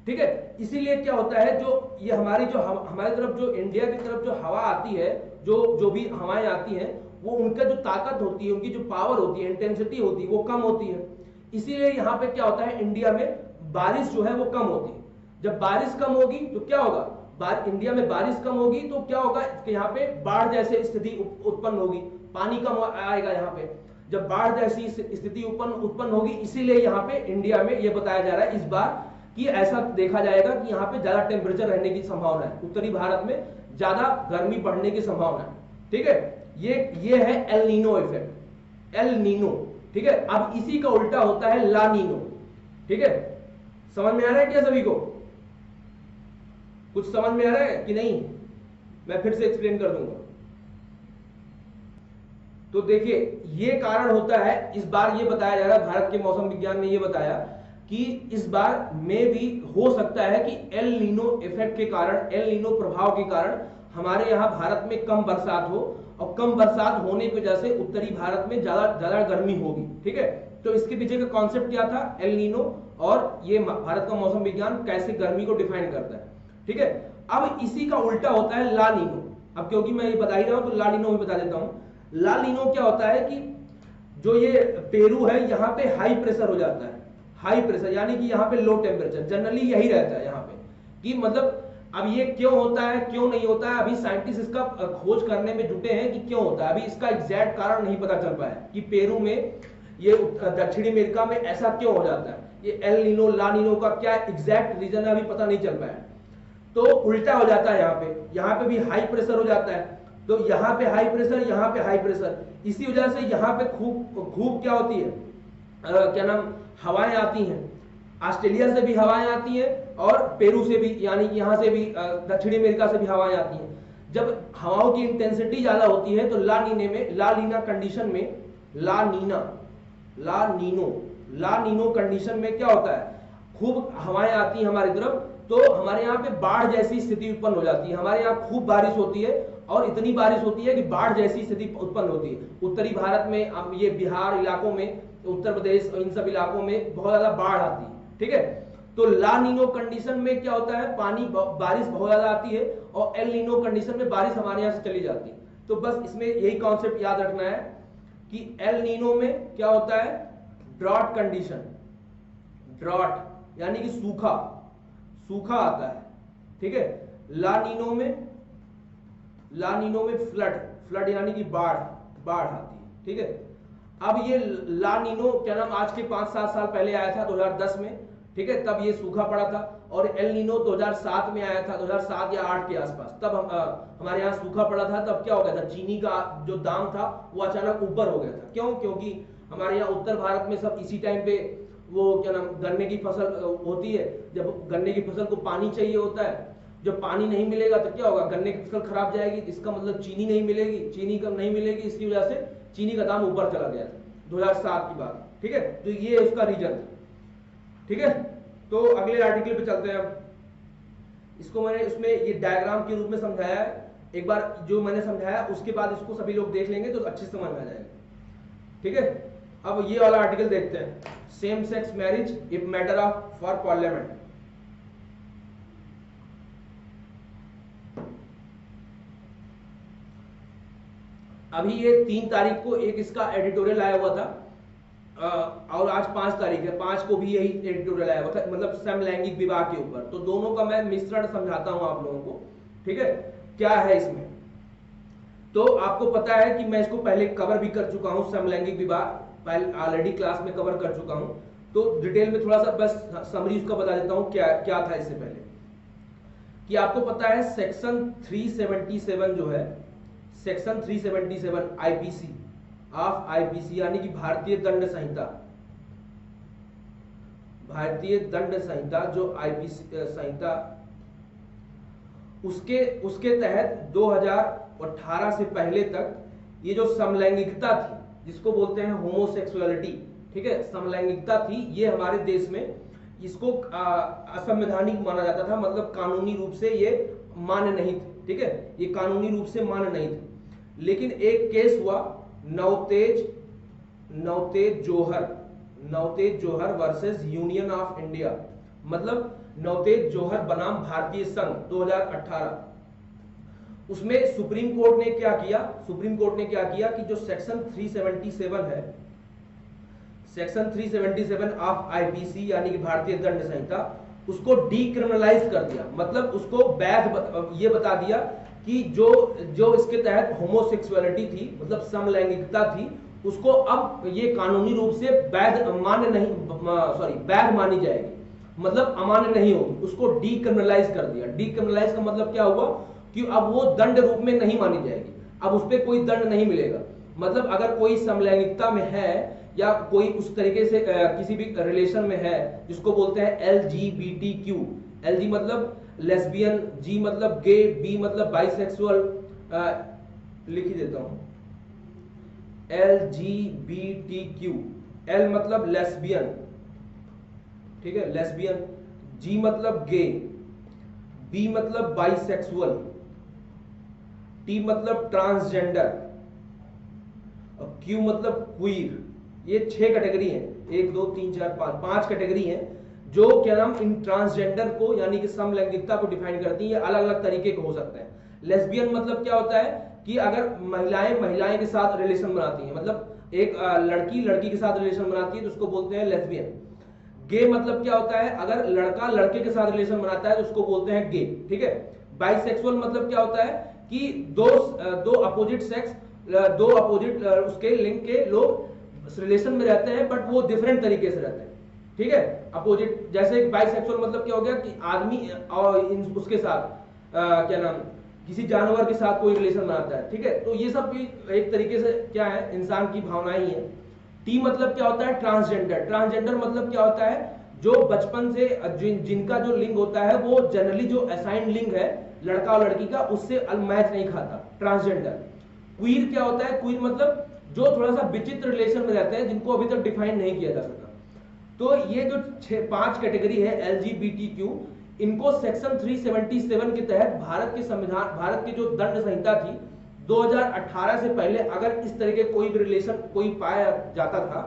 ठीक है। इसीलिए क्या होता है, जो ये हमारी हमारी तरफ जो इंडिया की तरफ जो हवा आती है, जो भी हवाएं आती हैं, वो उनका जो ताकत होती है, उनकी जो पावर होती है, इंटेंसिटी होती है, वो कम होती है। इसीलिए यहाँ पे क्या होता है, इंडिया में बारिश जो है वो कम होती है। जब बारिश कम होगी तो क्या होगा, इंडिया में बारिश कम होगी तो क्या होगा कि यहाँ पे बाढ़ जैसी स्थिति उत्पन्न होगी, पानी कम आएगा यहाँ पे। जब बाढ़ जैसी स्थिति उत्पन्न होगी, इसीलिए यहाँ पे इंडिया में ये बताया जा रहा है इस बार कि ऐसा देखा जाएगा कि यहाँ पे ज्यादा टेम्परेचर रहने की संभावना है, उत्तरी भारत में ज्यादा गर्मी बढ़ने की संभावना है, ठीक है। ये है El Nino effect, El Nino, ठीक है। अब इसी का उल्टा होता है ला नीनो, ठीक है। समझ में आ रहा है क्या सभी को? कुछ समझ में आ रहा है कि नहीं? मैं फिर से एक्सप्लेन कर दूंगा। तो देखिए, ये कारण होता है, इस बार ये बताया जा रहा है, भारत के मौसम विज्ञान ने ये बताया कि इस बार में भी हो सकता है कि एल नीनो इफेक्ट के कारण, एल नीनो प्रभाव के कारण हमारे यहाँ भारत में कम बरसात हो, और कम बरसात होने की वजह से उत्तरी भारत में ज्यादा गर्मी होगी, ठीक है। तो इसके पीछे का कॉन्सेप्ट क्या था, एल नीनो, और ये भारत का मौसम विज्ञान कैसे गर्मी को डिफाइन करता है, ठीक है। अब इसी का उल्टा होता है ला नीनो। अब क्योंकि मैं ये बता ही रहा हूं तो ला नीनो भी बता देता हूं। ला नीनो क्या होता है कि जो ये पेरू है, यहाँ पे हाई प्रेशर हो जाता है, हाई प्रेशर यानी कि यहाँ पे लो टेम्परेचर, जनरली यही रहता है यहाँ पे, कि मतलब अब ये क्यों होता है क्यों नहीं होता है, अभी साइंटिस्ट इसका खोज करने में जुटे हैं कि क्यों होता है। अभी इसका एग्जैक्ट कारण नहीं पता चल पाया कि पेरू में, ये दक्षिणी अमेरिका में ऐसा क्यों हो जाता है, ये एल नीनो ला नीनो का क्या एग्जैक्ट रीजन है, अभी पता नहीं चल पाया। तो उल्टा हो जाता है, यहाँ पे भी हाई प्रेशर हो जाता है, तो यहाँ पे हाई प्रेशर, यहाँ पे हाई प्रेशर, इसी वजह से यहाँ पे खूब क्या होती है, क्या नाम, हवाएं आती हैं, ऑस्ट्रेलिया से भी हवाएं आती हैं और पेरू से भी, यानी कि यहाँ से भी, दक्षिणी अमेरिका से भी हवाएं आती हैं। जब हवाओं की इंटेंसिटी ज्यादा होती है तो ला नीना कंडीशन में, ला नीनो कंडीशन में क्या होता है, खूब हवाएं आती हैं हमारी तरफ, तो हमारे यहाँ पे बाढ़ जैसी स्थिति उत्पन्न हो जाती है। हमारे यहाँ खूब बारिश होती है, और इतनी बारिश होती है कि बाढ़ जैसी स्थिति उत्पन्न होती है। उत्तरी भारत में, अब ये बिहार इलाकों में, उत्तर प्रदेश, इन सब इलाकों में बहुत ज्यादा बाढ़ आती है, ठीक है। तो ला नीनो कंडीशन में क्या होता है, बारिश बहुत ज्यादा आती है, और एल नीनो कंडीशन में बारिश हमारे यहाँ से चली जाती है। तो बस इसमें यही कॉन्सेप्ट याद रखना है कि एल नीनो में क्या होता है, ड्रॉट कंडीशन, ड्रॉट यानी कि सूखा आता है, ठीक है। ला नीनो में फ्लड यानी कि बाढ़ आती है, ठीक है। अब ये ला नीनो क्या नाम, आज के 5-7 साल पहले आया था, 2010 में, ठीक है, तब ये सूखा पड़ा था। और एल नीनो 2007 में आया था, 2007 या 8 के आसपास, तब हमारे यहाँ सूखा पड़ा था। तब क्या हो गया था, चीनी का जो दाम था वो अचानक ऊपर हो गया था। क्यों? क्योंकि हमारे यहाँ उत्तर भारत में सब इसी टाइम पे वो क्या नाम, गन्ने की फसल होती है। जब गन्ने की फसल को पानी चाहिए होता है, जब पानी नहीं मिलेगा तो क्या होगा, गन्ने की फसल खराब जाएगी, इसका मतलब चीनी नहीं मिलेगी, चीनी कम नहीं मिलेगी, इसकी वजह से चीनी का दाम ऊपर चला गया था 2007 की बात। ठीक है, तो ये उसका रीजन था। ठीक है, तो अगले आर्टिकल पे चलते हैं। अब इसको मैंने उसमें ये डायग्राम के रूप में समझाया है, एक बार जो मैंने समझाया उसके बाद इसको सभी लोग देख लेंगे तो अच्छे से समझ में आ जाएगा। ठीक है, अब ये वाला आर्टिकल देखते हैं, same sex marriage if matter of for parliament. अभी ये 3 तारीख को एक इसका एडिटोरियल आया हुआ था, और आज 5 तारीख है, 5 को भी यही एडिटोरियल आया हुआ था, मतलब समलैंगिक विवाह के ऊपर। तो दोनों का मैं मिश्रण समझाता हूं आप लोगों को। ठीक है, क्या है इसमें, तो आपको पता है कि मैं इसको पहले कवर भी कर चुका हूं, समलैंगिक विवाह पहले ऑलरेडी क्लास में कवर कर चुका हूं, तो डिटेल में थोड़ा सा बस समरी उसका बता देता हूं क्या क्या था इससे पहले। कि आपको पता है सेक्शन 377 जो है, सेक्शन 377 आईपीसी ऑफ आईपीसी यानी कि भारतीय दंड संहिता, भारतीय दंड संहिता जो आईपीसी संहिता, उसके तहत 2018 से पहले तक ये जो समलैंगिकता थी, जिसको बोलते हैं होमोसेक्सुअलिटी, ठीक है, समलैंगिकता थी, ये हमारे देश में इसको असंवैधानिक माना जाता था, मतलब कानूनी रूप से ये मान्य नहीं थे। ठीक है, ये कानूनी रूप से मान्य नहीं थे। लेकिन एक केस हुआ नवतेज जोहर वर्सेस यूनियन ऑफ इंडिया, मतलब नवतेज जोहर बनाम भारतीय संघ 2018। उसमें सुप्रीम कोर्ट ने क्या किया कि जो सेक्शन 377 है, सेक्शन 377 ऑफ आईपीसी यानी कि भारतीय दंड संहिता, उसको डीक्रिमिनलाइज कर दिया, मतलब उसको वैध ये बता दिया कि जो इसके तहत होमोसेक्सुअलिटी थी, मतलब समलैंगिकता थी, उसको अब ये कानूनी रूप से वैध मानी जाएगी, मतलब अमान्य नहीं होगी, उसको डीक्रिमिनलाइज कर दिया। डीक्रिमिनलाइज का मतलब क्या हुआ कि अब वो दंड रूप में नहीं मानी जाएगी, अब उस पर कोई दंड नहीं मिलेगा। मतलब अगर कोई समलैंगिकता में है या कोई उस तरीके से किसी भी रिलेशन में है, जिसको बोलते हैं LGBTQ, LG मतलब लेस्बियन, G मतलब गे, B मतलब बाइसेक्सुअल, लिख ही देता हूं, LGBTQ, L मतलब लेस्बियन, ठीक है, लेस्बियन, G मतलब गे, B मतलब बाइसेक्सुअल, T मतलब ट्रांसजेंडर, और Q मतलब क्वीर। ये 6 कैटेगरी हैं, 1 2 3 4 5 कैटेगरी हैं जो क्या नाम इन ट्रांसजेंडर को यानी कि समलैंगिकता को डिफाइन करती हैं। ये अलग अलग तरीके के हो सकते हैं। लेस्बियन मतलब क्या होता है कि अगर महिलाएं के साथ रिलेशन बनाती हैं, मतलब एक लड़की के साथ रिलेशन बनाती है तो उसको बोलते हैं लेस्बियन। गे मतलब क्या होता है, अगर लड़का लड़के के साथ रिलेशन बनाता है तो उसको बोलते हैं गे, ठीक है। बाइसेक्सुअल मतलब क्या होता है कि दो अपोजिट सेक्स, दो अपोजिट उसके लिंग के लोग रिलेशन में रहते हैं बट वो डिफरेंट तरीके से रहते हैं, ठीक है, अपोजिट। जैसे बाइसेक्सुअल मतलब क्या हो गया कि आदमी और उसके साथ क्या नाम किसी जानवर के साथ कोई रिलेशन बनाता है, ठीक है। तो ये सब भी एक तरीके से क्या है, इंसान की भावनाएं ही है। टी मतलब क्या होता है, ट्रांसजेंडर। ट्रांसजेंडर मतलब क्या होता है, जो बचपन से जिनका जो लिंग होता है वो जनरली जो असाइंड लिंग है लड़का और लड़की का, उससे मैच नहीं खाता, ट्रांसजेंडर। क्वीर क्या होता है, क्वीर मतलब जो थोड़ा सा विचित्र रिलेशन में रहते हैं, जिनको अभी तक डिफाइन नहीं किया जा सका। तो ये जो 5 कैटेगरी है LGBTQ, इनको सेक्शन 377 के तहत भारत के संविधान, भारत की जो दंड संहिता थी 2018 से पहले अगर इस तरह के कोई भी रिलेशन कोई पाया जाता था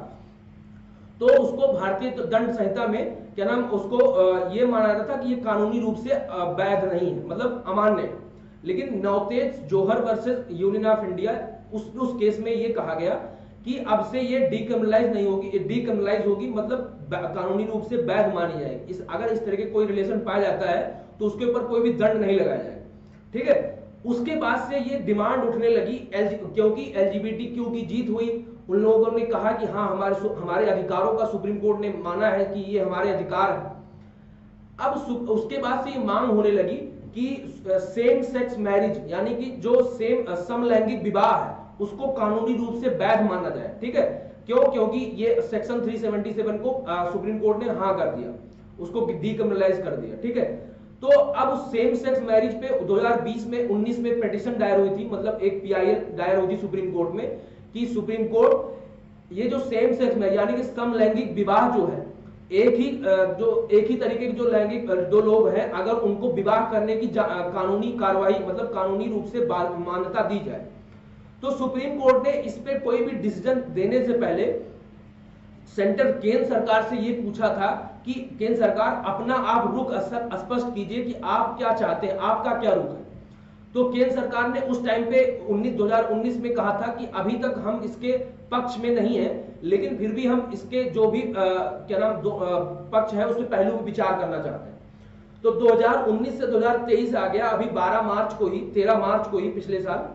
तो उसको भारतीय दंड संहिता में क्या नाम उसको ये माना जाता था कि ये कानूनी रूप से वैध नहीं है, मतलब अमान्य है। लेकिन नवतेज जोहर वर्सेस यूनियन ऑफ इंडिया, उस केस में ये कहा गया कि अब से ये डीक्रिमिनलाइज नहीं होगी, डीक्रिमिनलाइज होगी मतलब कानूनी रूप से वैध मानी जाएगी। अगर इस तरह के कोई रिलेशन पाया जाता है तो उसके ऊपर कोई भी दंड नहीं लगाया जाएगा, ठीक है। उसके बाद से ये डिमांड उठने लगी क्योंकि LGBTQ की जीत हुई, उन लोगों ने कहा कि हाँ हमारे अधिकारों का सुप्रीम कोर्ट ने माना है कि ये हमारे अधिकार है। अब उसके बाद से ये मांग होने लगी कि सेम सेक्स मैरिज यानी कि जो समलैंगिक विवाह है उसको कानूनी रूप से वैध माना जाए, ठीक है। क्यों? क्योंकि ये सेक्शन 377 को सुप्रीम कोर्ट ने हाँ कर दिया, उसको डीक्रिमिनलाइज कर दिया, ठीक है। तो अब सेम सेक्स मैरिज पे 2020 में 19 में पिटीशन दायर हुई थी, मतलब एक PIL दायर हुई थी सुप्रीम कोर्ट में कि सुप्रीम कोर्ट ये जो सेम सेक्स में यानी कि समलैंगिक विवाह जो है, एक ही तरीके के जो लैंगिक दो लोग हैं, अगर उनको विवाह करने की कानूनी कार्रवाई मतलब कानूनी रूप से मान्यता दी जाए, तो सुप्रीम कोर्ट ने इस पे कोई भी डिसीजन देने से पहले सेंटर केंद्र सरकार से ये पूछा था कि केंद्र सरकार अपना आप रुख स्पष्ट कीजिए कि आप क्या चाहते हैं, आपका क्या रुख है। तो केंद्र सरकार ने उस टाइम पे 2019 में कहा था कि अभी तक हम इसके पक्ष में नहीं है, लेकिन फिर भी हम इसके जो भी पक्ष है उस पर पहलू विचार करना चाहते हैं। तो 2019 से 2023 आ गया, अभी 13 मार्च को ही पिछले साल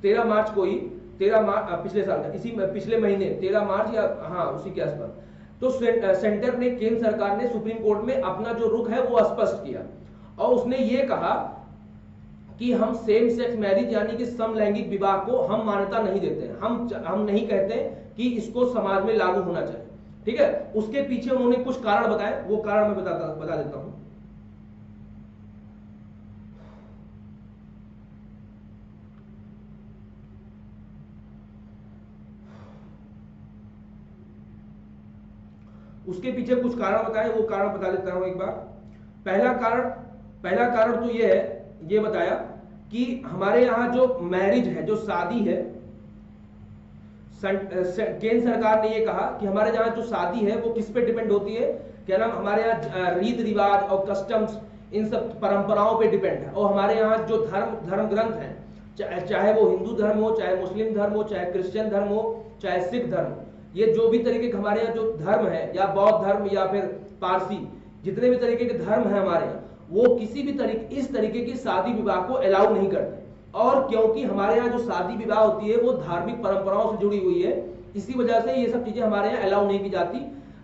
13 मार्च को ही पिछले साल का इसी पिछले महीने 13 मार्च या हाँ उसी के आसपास, तो सेंटर ने केंद्र सरकार ने सुप्रीम कोर्ट में अपना जो रुख है वो स्पष्ट किया और उसने ये कहा कि हम सेम सेक्स मैरिज यानी कि समलैंगिक विवाह को हम मान्यता नहीं देते हैं, हम नहीं कहते कि इसको समाज में लागू होना चाहिए। ठीक है, उसके पीछे उन्होंने कुछ कारण बताए, वो कारण मैं बता देता हूं। उसके पीछे कुछ कारण बताए, वो कारण बता देता हूं एक बार। पहला कारण तो ये है, ये बताया कि हमारे यहां जो मैरिज है, जो शादी है, केंद्र सरकार ने ये कहा कि हमारे यहां जो शादी है वो किस पे डिपेंड होती है, क्या नाम, हमारे यहाँ रीत रिवाज और कस्टम्स, इन सब परंपराओं पे डिपेंड है। और हमारे यहाँ जो धर्म ग्रंथ है, चाहे वो हिंदू धर्म हो, चाहे मुस्लिम धर्म हो, चाहे क्रिश्चियन धर्म हो, चाहे सिख धर्म, ये जो भी तरीके के हमारे यहाँ जो धर्म है, या बौद्ध धर्म या फिर पारसी, जितने भी तरीके के धर्म है हमारे यहाँ, वो किसी भी इस तरीके की शादी विवाह को अलाउ नहीं करते। और क्योंकि हमारे यहाँ जो शादी विवाह होती है वो धार्मिक परंपराओं से जुड़ी हुई है, इसी वजह से ये सब चीजें हमारे यहाँ अलाउ नहीं की जाती।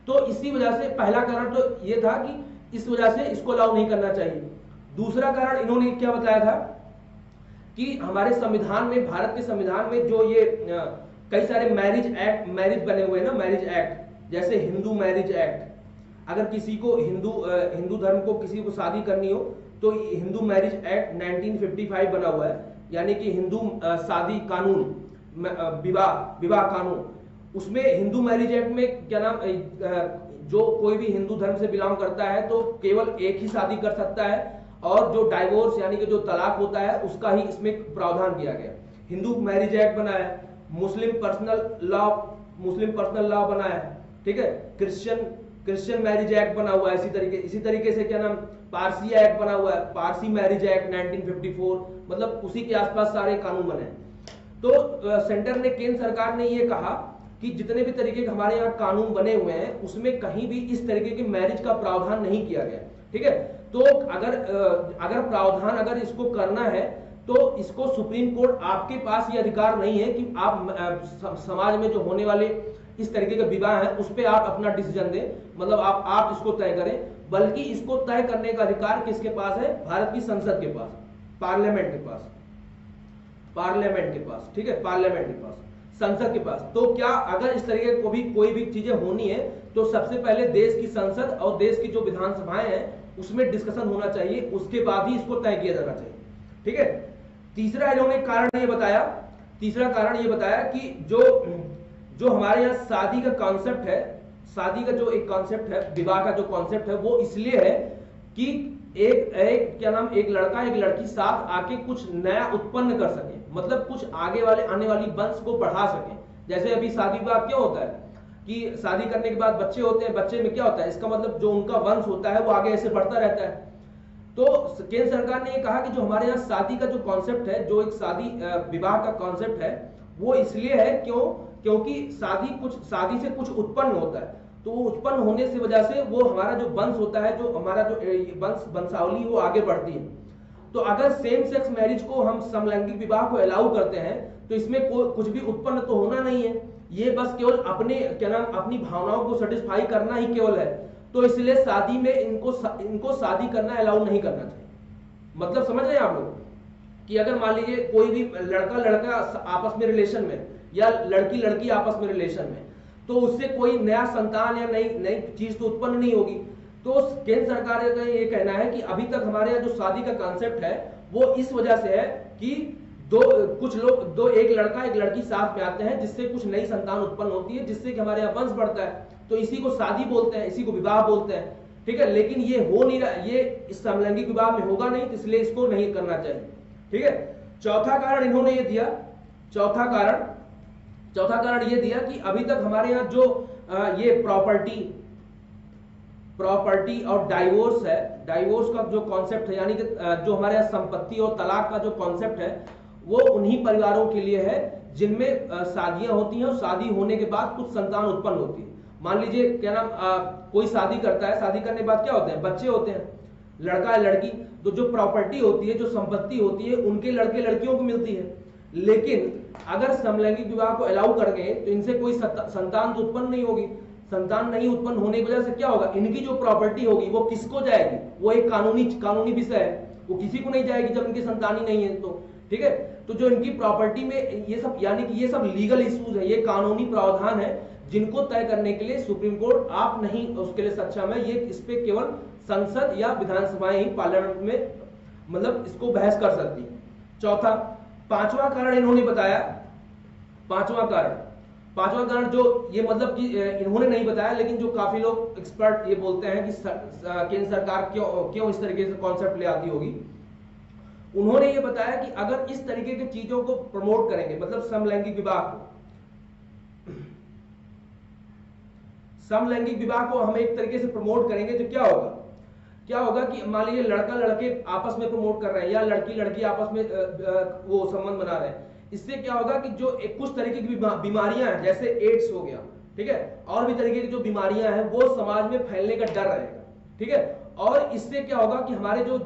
तो इसी वजह से पहला कारण तो ये था कि इस वजह से इसको अलाउ नहीं करना चाहिए। दूसरा कारण इन्होंने क्या बताया था कि हमारे संविधान में, भारत के संविधान में जो ये कई सारे मैरिज बने हुए हैं ना, मैरिज एक्ट, जैसे हिंदू मैरिज एक्ट, अगर किसी को हिंदू धर्म को किसी को शादी करनी हो तो हिंदू मैरिज एक्ट 1955 बना हुआ है, यानी कि हिंदू शादी कानून, विवाह कानून। उसमें हिंदू मैरिज एक्ट में क्या नाम, जो कोई भी हिंदू धर्म से बिलोंग करता है तो केवल एक ही शादी कर सकता है, और जो डाइवोर्स यानी कि जो तलाक होता है उसका ही इसमें प्रावधान किया गया। हिंदू मैरिज एक्ट बना है, मुस्लिम पर्सनल लॉ बना है, ठीक है, क्रिश्चियन मैरिज एक्ट बना हुआ है, इसी तरीके से क्या नाम, पारसी एक्ट बना हुआ है, पारसी मैरिज एक्ट 1954, मतलब उसी के आसपास सारे कानून बने हैं। तो सेंटर ने, केंद्र सरकार ने ये कहा कि जितने भी तरीके के हमारे यहाँ कानून बने हुए हैं उसमें कहीं भी इस तरीके की मैरिज का प्रावधान नहीं किया गया। ठीक है, तो अगर प्रावधान अगर इसको करना है तो इसको सुप्रीम कोर्ट, आपके पास ये अधिकार नहीं है कि आप समाज में जो होने वाले इस तरीके के विवाह है उस पर आप अपना डिसीजन दें, मतलब आप इसको तय करें, बल्कि इसको तय करने का अधिकार किसके पास है, भारत की संसद के पास, पार्लियामेंट के पास, ठीक है, पार्लियामेंट के पास, संसद के पास। तो क्या अगर इस तरीके को भी कोई भी चीजें होनी है तो सबसे पहले देश की संसद और देश की जो विधानसभाएं हैं उसमें डिस्कशन होना चाहिए, उसके बाद ही इसको तय किया जाना चाहिए। ठीक है, तीसरा इन्होंने कारण ये बताया कि जो हमारे यहाँ शादी का कॉन्सेप्ट है, शादी का जो एक कॉन्सेप्ट है, विवाह का जो कॉन्सेप्ट है, वो इसलिए है कि एक लड़का एक लड़की साथ आके कुछ नया उत्पन्न कर सके, मतलब कुछ आने वाली वंश को बढ़ा सके। जैसे अभी शादी विवाह क्यों होता है कि शादी करने के बाद बच्चे होते हैं, बच्चे में क्या होता है, इसका मतलब जो उनका वंश होता है वो आगे ऐसे बढ़ता रहता है। तो केंद्र सरकार ने ये कहा कि जो हमारे यहाँ शादी का जो कॉन्सेप्ट है, जो एक शादी विवाह का कॉन्सेप्ट है, वो इसलिए है क्योंकि शादी से कुछ उत्पन्न होता है, तो वो उत्पन्न होने से वजह से वो हमारा जो वंश होता है, जो हमारा जो वंशावली वो आगे बढ़ती है। तो अगर सेम सेक्स मैरिज को हम समलैंगिक विवाह को अलाउ करते हैं तो इसमें कुछ भी उत्पन्न तो होना नहीं है, ये बस केवल अपनी भावनाओं को सेटिस्फाई करना ही केवल है। तो इसलिए शादी में इनको शादी करना अलाउ नहीं करना चाहिए। मतलब समझ रहे हैं आप लोग कि अगर मान लीजिए कोई भी लड़का आपस में रिलेशन में, या लड़की आपस में रिलेशन में, तो उससे कोई नया संतान या नई चीज तो उत्पन्न नहीं होगी। तो केंद्र सरकार का ये कहना है कि अभी तक हमारे यहाँ जो शादी का कॉन्सेप्ट है वो इस वजह से है कि कुछ लोग दो, एक लड़का एक लड़की साथ में आते हैं, जिससे कुछ नई संतान उत्पन्न होती है, जिससे कि हमारे यहाँ वंश बढ़ता है, तो इसी को शादी बोलते हैं, इसी को विवाह बोलते हैं, ठीक है। लेकिन ये हो नहीं रहा, ये इस समलैंगिक विवाह में होगा नहीं, इसलिए इसको नहीं करना चाहिए, ठीक है। चौथा कारण इन्होंने ये दिया, चौथा कारण ये दिया कि अभी तक हमारे यहाँ जो ये प्रॉपर्टी और डाइवोर्स है, डाइवोर्स का जो कॉन्सेप्ट है, यानी कि जो हमारे यहाँ संपत्ति और तलाक का जो कॉन्सेप्ट है, वो उन्हीं परिवारों के लिए है जिनमें शादियां होती हैं और शादी होने के बाद कुछ संतान उत्पन्न होती है। मान लीजिए क्या नाम, कोई शादी करता है, शादी करने के बाद क्या होते हैं, बच्चे होते हैं, लड़का है लड़की, तो जो प्रॉपर्टी होती है, जो संपत्ति होती है, उनके लड़के लड़कियों को मिलती है। लेकिन अगर समलैंगिक विवाह को अलाउ कर गए तो इनसे कोई संतान तो उत्पन्न नहीं होगी। संतान नहीं उत्पन्न होने की वजह से क्या होगा, इनकी जो प्रॉपर्टी होगी वो किसको जाएगी, वो एक कानूनी विषय है, वो किसी को नहीं जाएगी जब इनकी संतान ही नहीं है तो, ठीक है। तो जो इनकी प्रॉपर्टी में ये सब, यानी कि ये सब लीगल इश्यूज है, ये कानूनी प्रावधान है, जिनको तय करने के लिए सुप्रीम कोर्ट आप नहीं उसके लिए सक्षम है। ये इस पे केवल संसद या विधानसभाएं ही, पार्लियामेंट में मतलब इसको बहस कर सकती है। चौथा, पांचवा कारण इन्होंने बताया, पांचवा कारण जो ये मतलब कि इन्होंने नहीं बताया, लेकिन जो काफी लोग एक्सपर्ट ये बोलते हैं कि केंद्र सरकार क्यों इस तरीके से कॉन्सेप्ट ले आती होगी। उन्होंने ये बताया कि अगर इस तरीके की चीजों को प्रमोट करेंगे, मतलब समलैंगिक विवाह को हम एक तरीके से प्रमोट करेंगे तो क्या होगा कि मान लीजिए लड़का लड़के आपस में प्रमोट कर रहे हैं या लड़की लड़की आपस में वो संबंध बना रहे हैं, इससे क्या होगा कि जो कुछ तरीके की बीमारियां हैं, जैसे एड्स हो गया, ठीक है, और भी तरीके की जो बीमारियां हैं वो समाज में फैलने का डर रहेगा, ठीक है। और इससे क्या होगा कि हमारे जो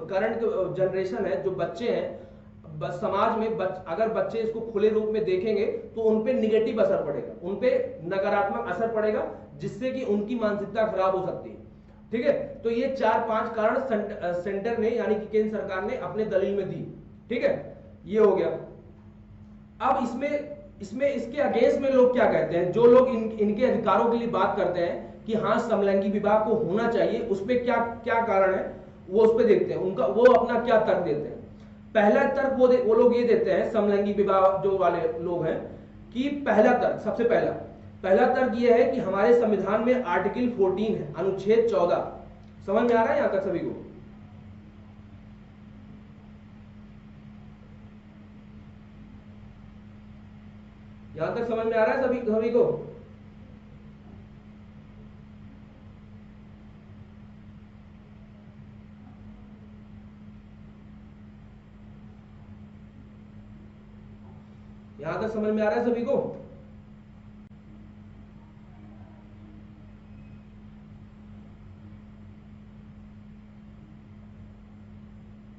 करंट जनरेशन है, जो बच्चे हैं समाज में, अगर बच्चे इसको खुले रूप में देखेंगे तो उनपे निगेटिव असर पड़ेगा, उनपे नकारात्मक असर पड़ेगा, जिससे कि उनकी मानसिकता खराब हो सकती है, ठीक है। तो ये 4-5 कारण सेंटर ने, यानी कि केंद्र सरकार ने अपने दलील में दी, ठीक है, ये हो गया। अब इसमें इसके अगेंस्ट में लोग क्या कहते हैं, जो लोग इनके अधिकारों के लिए बात करते हैं कि हाँ समलैंगिक विवाह को होना चाहिए, उसपे क्या क्या कारण है वो उस पे देखते हैं, उनका वो अपना क्या तर्क देते हैं। पहला तर्क वो लोग ये देते हैं, समलैंगिक विवाह जो वाले लोग हैं, कि पहला तर्क, सबसे पहला तर्क ये है कि हमारे संविधान में आर्टिकल 14 है, अनुच्छेद 14। समझ में आ रहा है यहां तक सभी को? यहां तक समझ में आ रहा है सभी को? यहां तक समझ में आ रहा है सभी को?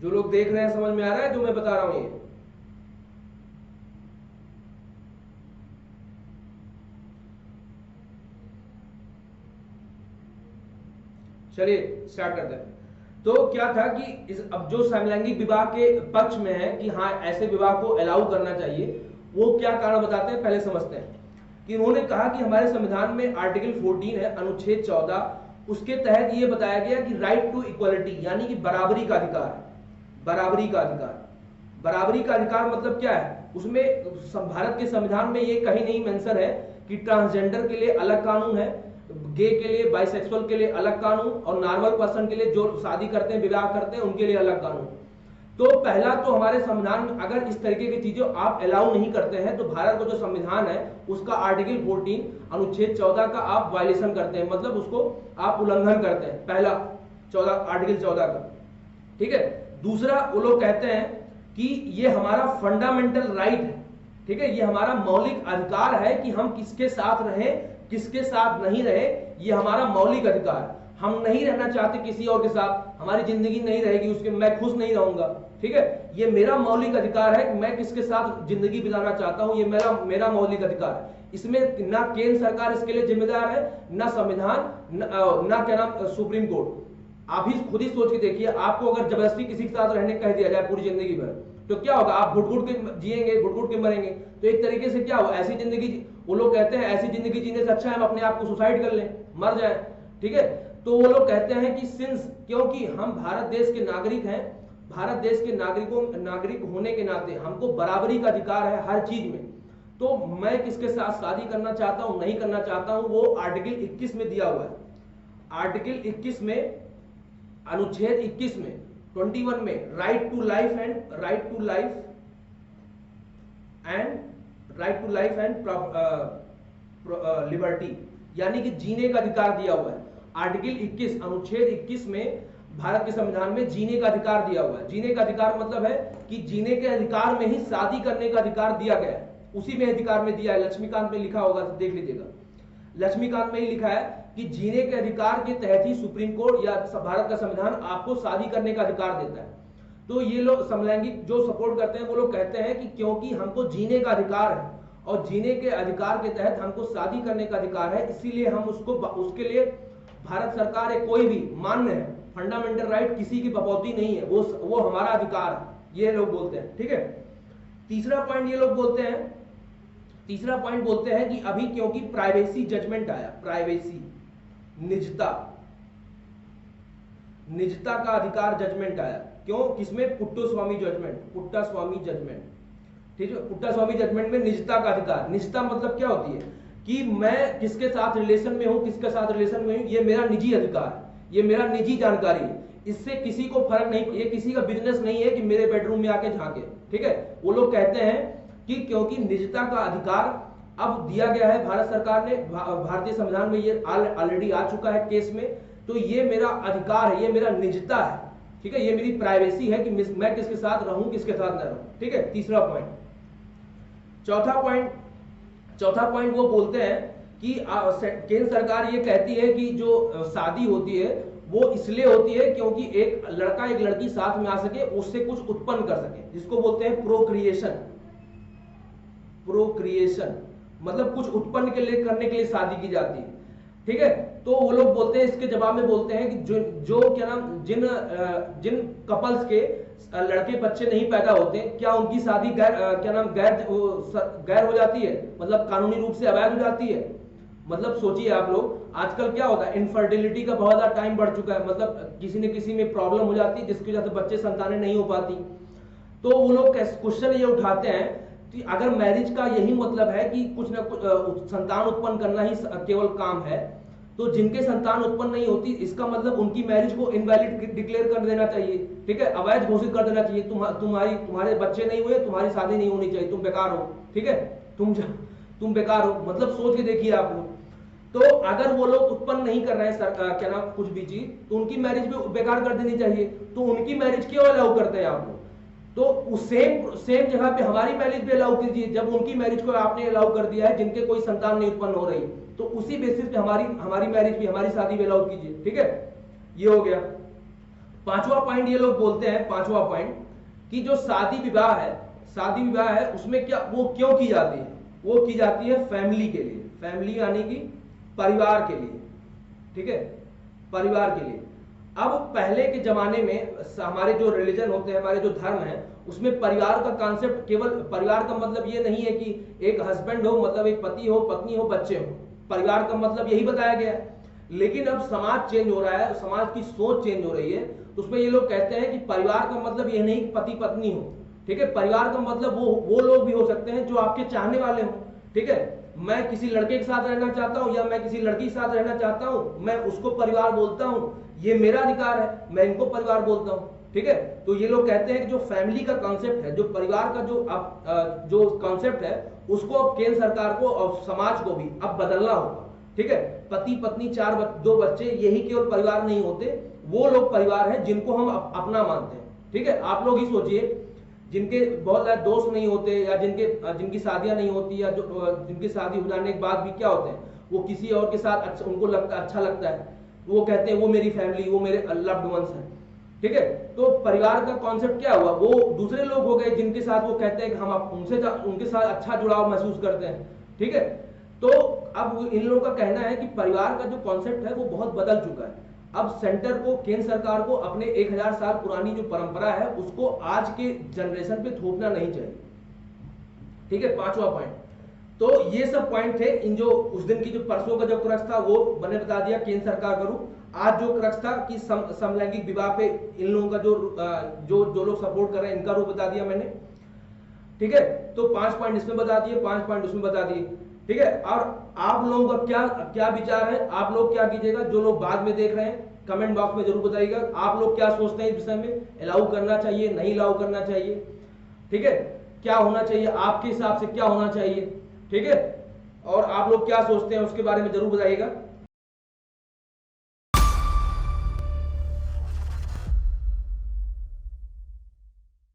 जो लोग देख रहे हैं समझ में आ रहा है जो मैं बता रहा हूं ये? चलिए स्टार्ट करते हैं। तो क्या था कि अब जो समलैंगिक विवाह के पक्ष में है कि हाँ ऐसे विवाह को अलाउ करना चाहिए, वो क्या कारण बताते हैं, पहले समझते हैं। कि उन्होंने कहा कि हमारे संविधान में आर्टिकल 14 है, अनुच्छेद 14, उसके तहत ये बताया गया कि राइट टू इक्वलिटी, यानी कि बराबरी का अधिकार। बराबरी का अधिकार मतलब क्या है, उसमें भारत के संविधान में ये कहीं नहीं मेंशन है कि ट्रांसजेंडर के लिए अलग कानून है, गे के लिए, बाइसेक्सुअल के लिए अलग कानून, और नॉर्मल पर्सन के लिए जो शादी करते हैं, विवाह करते हैं, उनके लिए अलग कानून। तो पहला तो हमारे संविधान में अगर इस तरीके की चीजें आप अलाउ नहीं करते हैं तो भारत का जो संविधान है उसका आर्टिकल 14 अनुच्छेद 14 का आप वायलेशन करते हैं, मतलब उसको आप उल्लंघन करते हैं, पहला आर्टिकल 14 का, ठीक है। दूसरा, वो लोग कहते हैं कि ये हमारा फंडामेंटल राइट है, ठीक है, ये हमारा मौलिक अधिकार है कि हम किसके साथ रहें, किसके साथ नहीं रहे, ये हमारा मौलिक अधिकार है। हम नहीं रहना चाहते किसी और के साथ, हमारी जिंदगी नहीं रहेगी उसके, मैं खुश नहीं रहूंगा, ठीक है, ये मेरा मौलिक अधिकार है कि मैं किसके साथ जिंदगी बिताना चाहता हूं, ये मेरा मौलिक अधिकार है। इसमें ना केंद्र सरकार इसके लिए जिम्मेदार है, ना संविधान, ना क्या नाम सुप्रीम कोर्ट। आप ही खुद ही सोच के देखिए, आपको अगर जबरदस्ती किसी के साथ रहने कह दिया जाए पूरी जिंदगी भर, तो क्या होगा, आप घुट-घुट के जिएंगे, घुट-घुट के मरेंगे। तो एक तरीके से क्या हो, ऐसी जिंदगी, वो लोग कहते हैं ऐसी जिंदगी जीने से अच्छा है हम अपने आप को सुसाइड कर लें, मर जाए, ठीक है। तो वो लोग कहते हैं कि सिंस क्योंकि हम भारत देश के नागरिक हैं, भारत देश के नागरिक होने के नाते हमको बराबरी का अधिकार है हर चीज में। तो मैं किसके साथ शादी करना चाहता हूं, नहीं करना चाहता हूं, वो आर्टिकल 21 में दिया हुआ है। आर्टिकल 21 में, अनुच्छेद 21 में, 21 में right to life and liberty, यानी कि जीने का अधिकार दिया हुआ है। आर्टिकल 21 अनुच्छेद 21 में भारत के संविधान में जीने का अधिकार दिया हुआ है। जीने का अधिकार मतलब है कि जीने के अधिकार में ही शादी करने का अधिकार दिया गया है, उसी में अधिकार में दिया है। लक्ष्मीकांत में लिखा होगा तो देख लीजिएगा, लक्ष्मीकांत में ही लिखा है कि जीने के अधिकार के तहत ही सुप्रीम कोर्ट या भारत का संविधान आपको शादी करने का अधिकार देता है। तो ये लोग समलैंगिक जो सपोर्ट करते हैं वो लोग कहते हैं कि क्योंकि हमको जीने का अधिकार है और जीने के अधिकार के तहत हमको शादी करने का अधिकार है, इसीलिए हम उसके लिए भारत सरकार है कोई भी मान्य है, फंडामेंटल राइट किसी की बपौती नहीं है, वो हमारा अधिकार है, ये लोग बोलते हैं। ठीक है, तीसरा पॉइंट ये लोग बोलते हैं कि अभी क्योंकि प्राइवेसी जजमेंट आया, प्राइवेसी निजता का अधिकार जजमेंट आया, क्यों, किसमें, पुट्टास्वामी जजमेंट। ठीक है, पुट्टास्वामी जजमेंट में निजता का अधिकार। निजता मतलब क्या होती है कि मैं किसके साथ रिलेशन में हूं, किसके साथ रिलेशन में हूं, ये मेरा निजी अधिकार है, ये मेरा निजी जानकारी है, इससे किसी को फर्क नहीं, ये किसी का बिजनेस नहीं है कि मेरे बेडरूम में आके झांके। ठीक है, वो लोग कहते हैं कि क्योंकि निजता का अधिकार अब दिया गया है भारत सरकार ने, भारतीय संविधान में ये ऑलरेडी आ चुका है केस में, तो ये मेरा अधिकार है, ये मेरा निजता है। ठीक है, ये मेरी प्राइवेसी है कि मैं किसके साथ रहूं, किसके साथ न रहूं। ठीक है, तीसरा पॉइंट। चौथा पॉइंट वो बोलते हैं कि केंद्र सरकार ये कहती है कि जो शादी होती है वो इसलिए होती है क्योंकि एक लड़का एक लड़की साथ में आ सके, उससे कुछ उत्पन्न कर सके, जिसको बोलते हैं प्रोक्रिएशन, मतलब कुछ उत्पन्न करने के लिए शादी की जाती है। ठीक है, तो वो लोग बोलते हैं, इसके जवाब में बोलते हैं कि जो क्या नाम, जिन कपल्स के लड़के बच्चे नहीं पैदा होते, क्या उनकी शादी गैर हो जाती है, मतलब कानूनी रूप से अवैध हो जाती है। मतलब सोचिए आप लोग, आजकल क्या होता है, इनफर्टिलिटी का बहुत ज्यादा टाइम बढ़ चुका है, मतलब किसी न किसी में प्रॉब्लम हो जाती है जिसकी वजह से बच्चे संतानें नहीं हो पाती। तो वो लोग क्वेश्चन ये उठाते हैं कि अगर मैरिज का यही मतलब है कि कुछ ना कुछ संतान उत्पन्न करना ही केवल काम है, तो जिनके संतान उत्पन्न नहीं होती, इसका मतलब उनकी मैरिज को इनवैलिड डिक्लेयर कर देना चाहिए। ठीक है, अवैध घोषित कर देना चाहिए, तुम्हारे बच्चे नहीं हुए, तुम्हारी शादी नहीं होनी चाहिए, तुम बेकार हो। ठीक है, तुम बेकार हो, मतलब सोच के देखिए आप लोग। तो अगर वो लोग उत्पन्न नहीं कर रहे हैं क्या नाम कुछ भी चीज, तो उनकी मैरिज भी बेकार कर देनी चाहिए। तो उनकी मैरिज क्यों अलाउ करते हैं आप लोग? तो उस सेम जगह पे हमारी मैरिज भी अलाउ कीजिए, जब उनकी मैरिज को आपने अलाउ कर दिया है जिनके कोई संतान नहीं उत्पन्न हो रही, तो उसी बेसिस पे हमारी मैरिज भी, हमारी शादी भी अलाउ कीजिए। ठीक है, ये हो गया। पांचवा पॉइंट ये लोग बोलते हैं, पांचवा पॉइंट, कि जो शादी विवाह है उसमें क्या, वो क्यों की जाती है? वो की जाती है फैमिली के लिए, फैमिली यानी कि परिवार के लिए। ठीक है, परिवार के लिए। अब पहले के जमाने में हमारे जो रिलीजन होते हैं, हमारे जो धर्म है, उसमें परिवार का कॉन्सेप्ट, केवल परिवार का मतलब ये नहीं है कि एक हस्बैंड हो, मतलब एक पति हो, पत्नी हो, बच्चे हो, परिवार का मतलब यही बताया गया है। लेकिन अब समाज चेंज हो रहा है, समाज की सोच चेंज हो रही है, तो उसमें ये लोग कहते हैं कि परिवार का मतलब ये नहीं कि पति पत्नी हो। ठीक है, परिवार का मतलब वो लोग भी हो सकते हैं जो आपके चाहने वाले हो। ठीक है, मैं किसी लड़के के साथ रहना चाहता हूं या मैं किसी लड़की के साथ रहना चाहता हूं, मैं उसको परिवार बोलता हूं, ये मेरा अधिकार है, मैं इनको परिवार बोलता हूं। ठीक है, तो ये लोग कहते हैं कि जो फैमिली का कॉन्सेप्ट है, जो परिवार का जो कॉन्सेप्ट है, उसको अब केंद्र सरकार को और समाज को भी अब बदलना होगा। ठीक है, पति पत्नी, दो बच्चे, यही केवल परिवार नहीं होते, वो लोग परिवार है जिनको हम अपना मानते हैं। ठीक है, आप लोग ही सोचिए, जिनके बहुत ज्यादा दोस्त नहीं होते या जिनकी शादियां नहीं होती, या जिनकी शादी हो जाने के बाद भी क्या होते हैं, वो किसी और के साथ उनको अच्छा लगता है, वो कहते हैं वो मेरी फैमिली, वो मेरे लव्ड वंस है। ठीक है, तो परिवार का कॉन्सेप्ट क्या हुआ, वो दूसरे लोग हो गए जिनके साथ वो कहते हैं कि हम उनके साथ अच्छा जुड़ाव महसूस करते हैं। ठीक है, तो अब इन लोगों का कहना है कि परिवार का जो कॉन्सेप्ट है वो बहुत बदल चुका है। अब सेंटर को, केंद्र सरकार को अपने 1000 साल पुरानी जो परंपरा है उसको आज के जनरेशन पे थोपना नहीं चाहिए। ठीक है, पांचवा पॉइंट। तो ये सब पॉइंट थे, इन जो उस दिन की जो परसों का जो क्रक्स था वो मैंने बता दिया, केंद्र सरकार का रूप। आज जो क्रक्स था कि समलैंगिक विवाह पे इन लोगों का जो लोग सपोर्ट कर रहे हैं इनका रूप बता दिया मैंने, ठीक है। तो 5 पॉइंट इसमें बता दिए, 5 पॉइंट उसमें बता दिए, ठीक है। और आप लोगों का क्या क्या विचार है, आप लोग क्या कीजिएगा, जो लोग बाद में देख रहे हैं कमेंट बॉक्स में जरूर बताइएगा आप लोग क्या सोचते हैं इस विषय में, अलाउ करना चाहिए नहीं अलाउ करना चाहिए, ठीक है, क्या होना चाहिए आपके हिसाब से, क्या होना चाहिए, ठीक है। और आप लोग क्या सोचते हैं उसके बारे में जरूर बताइएगा।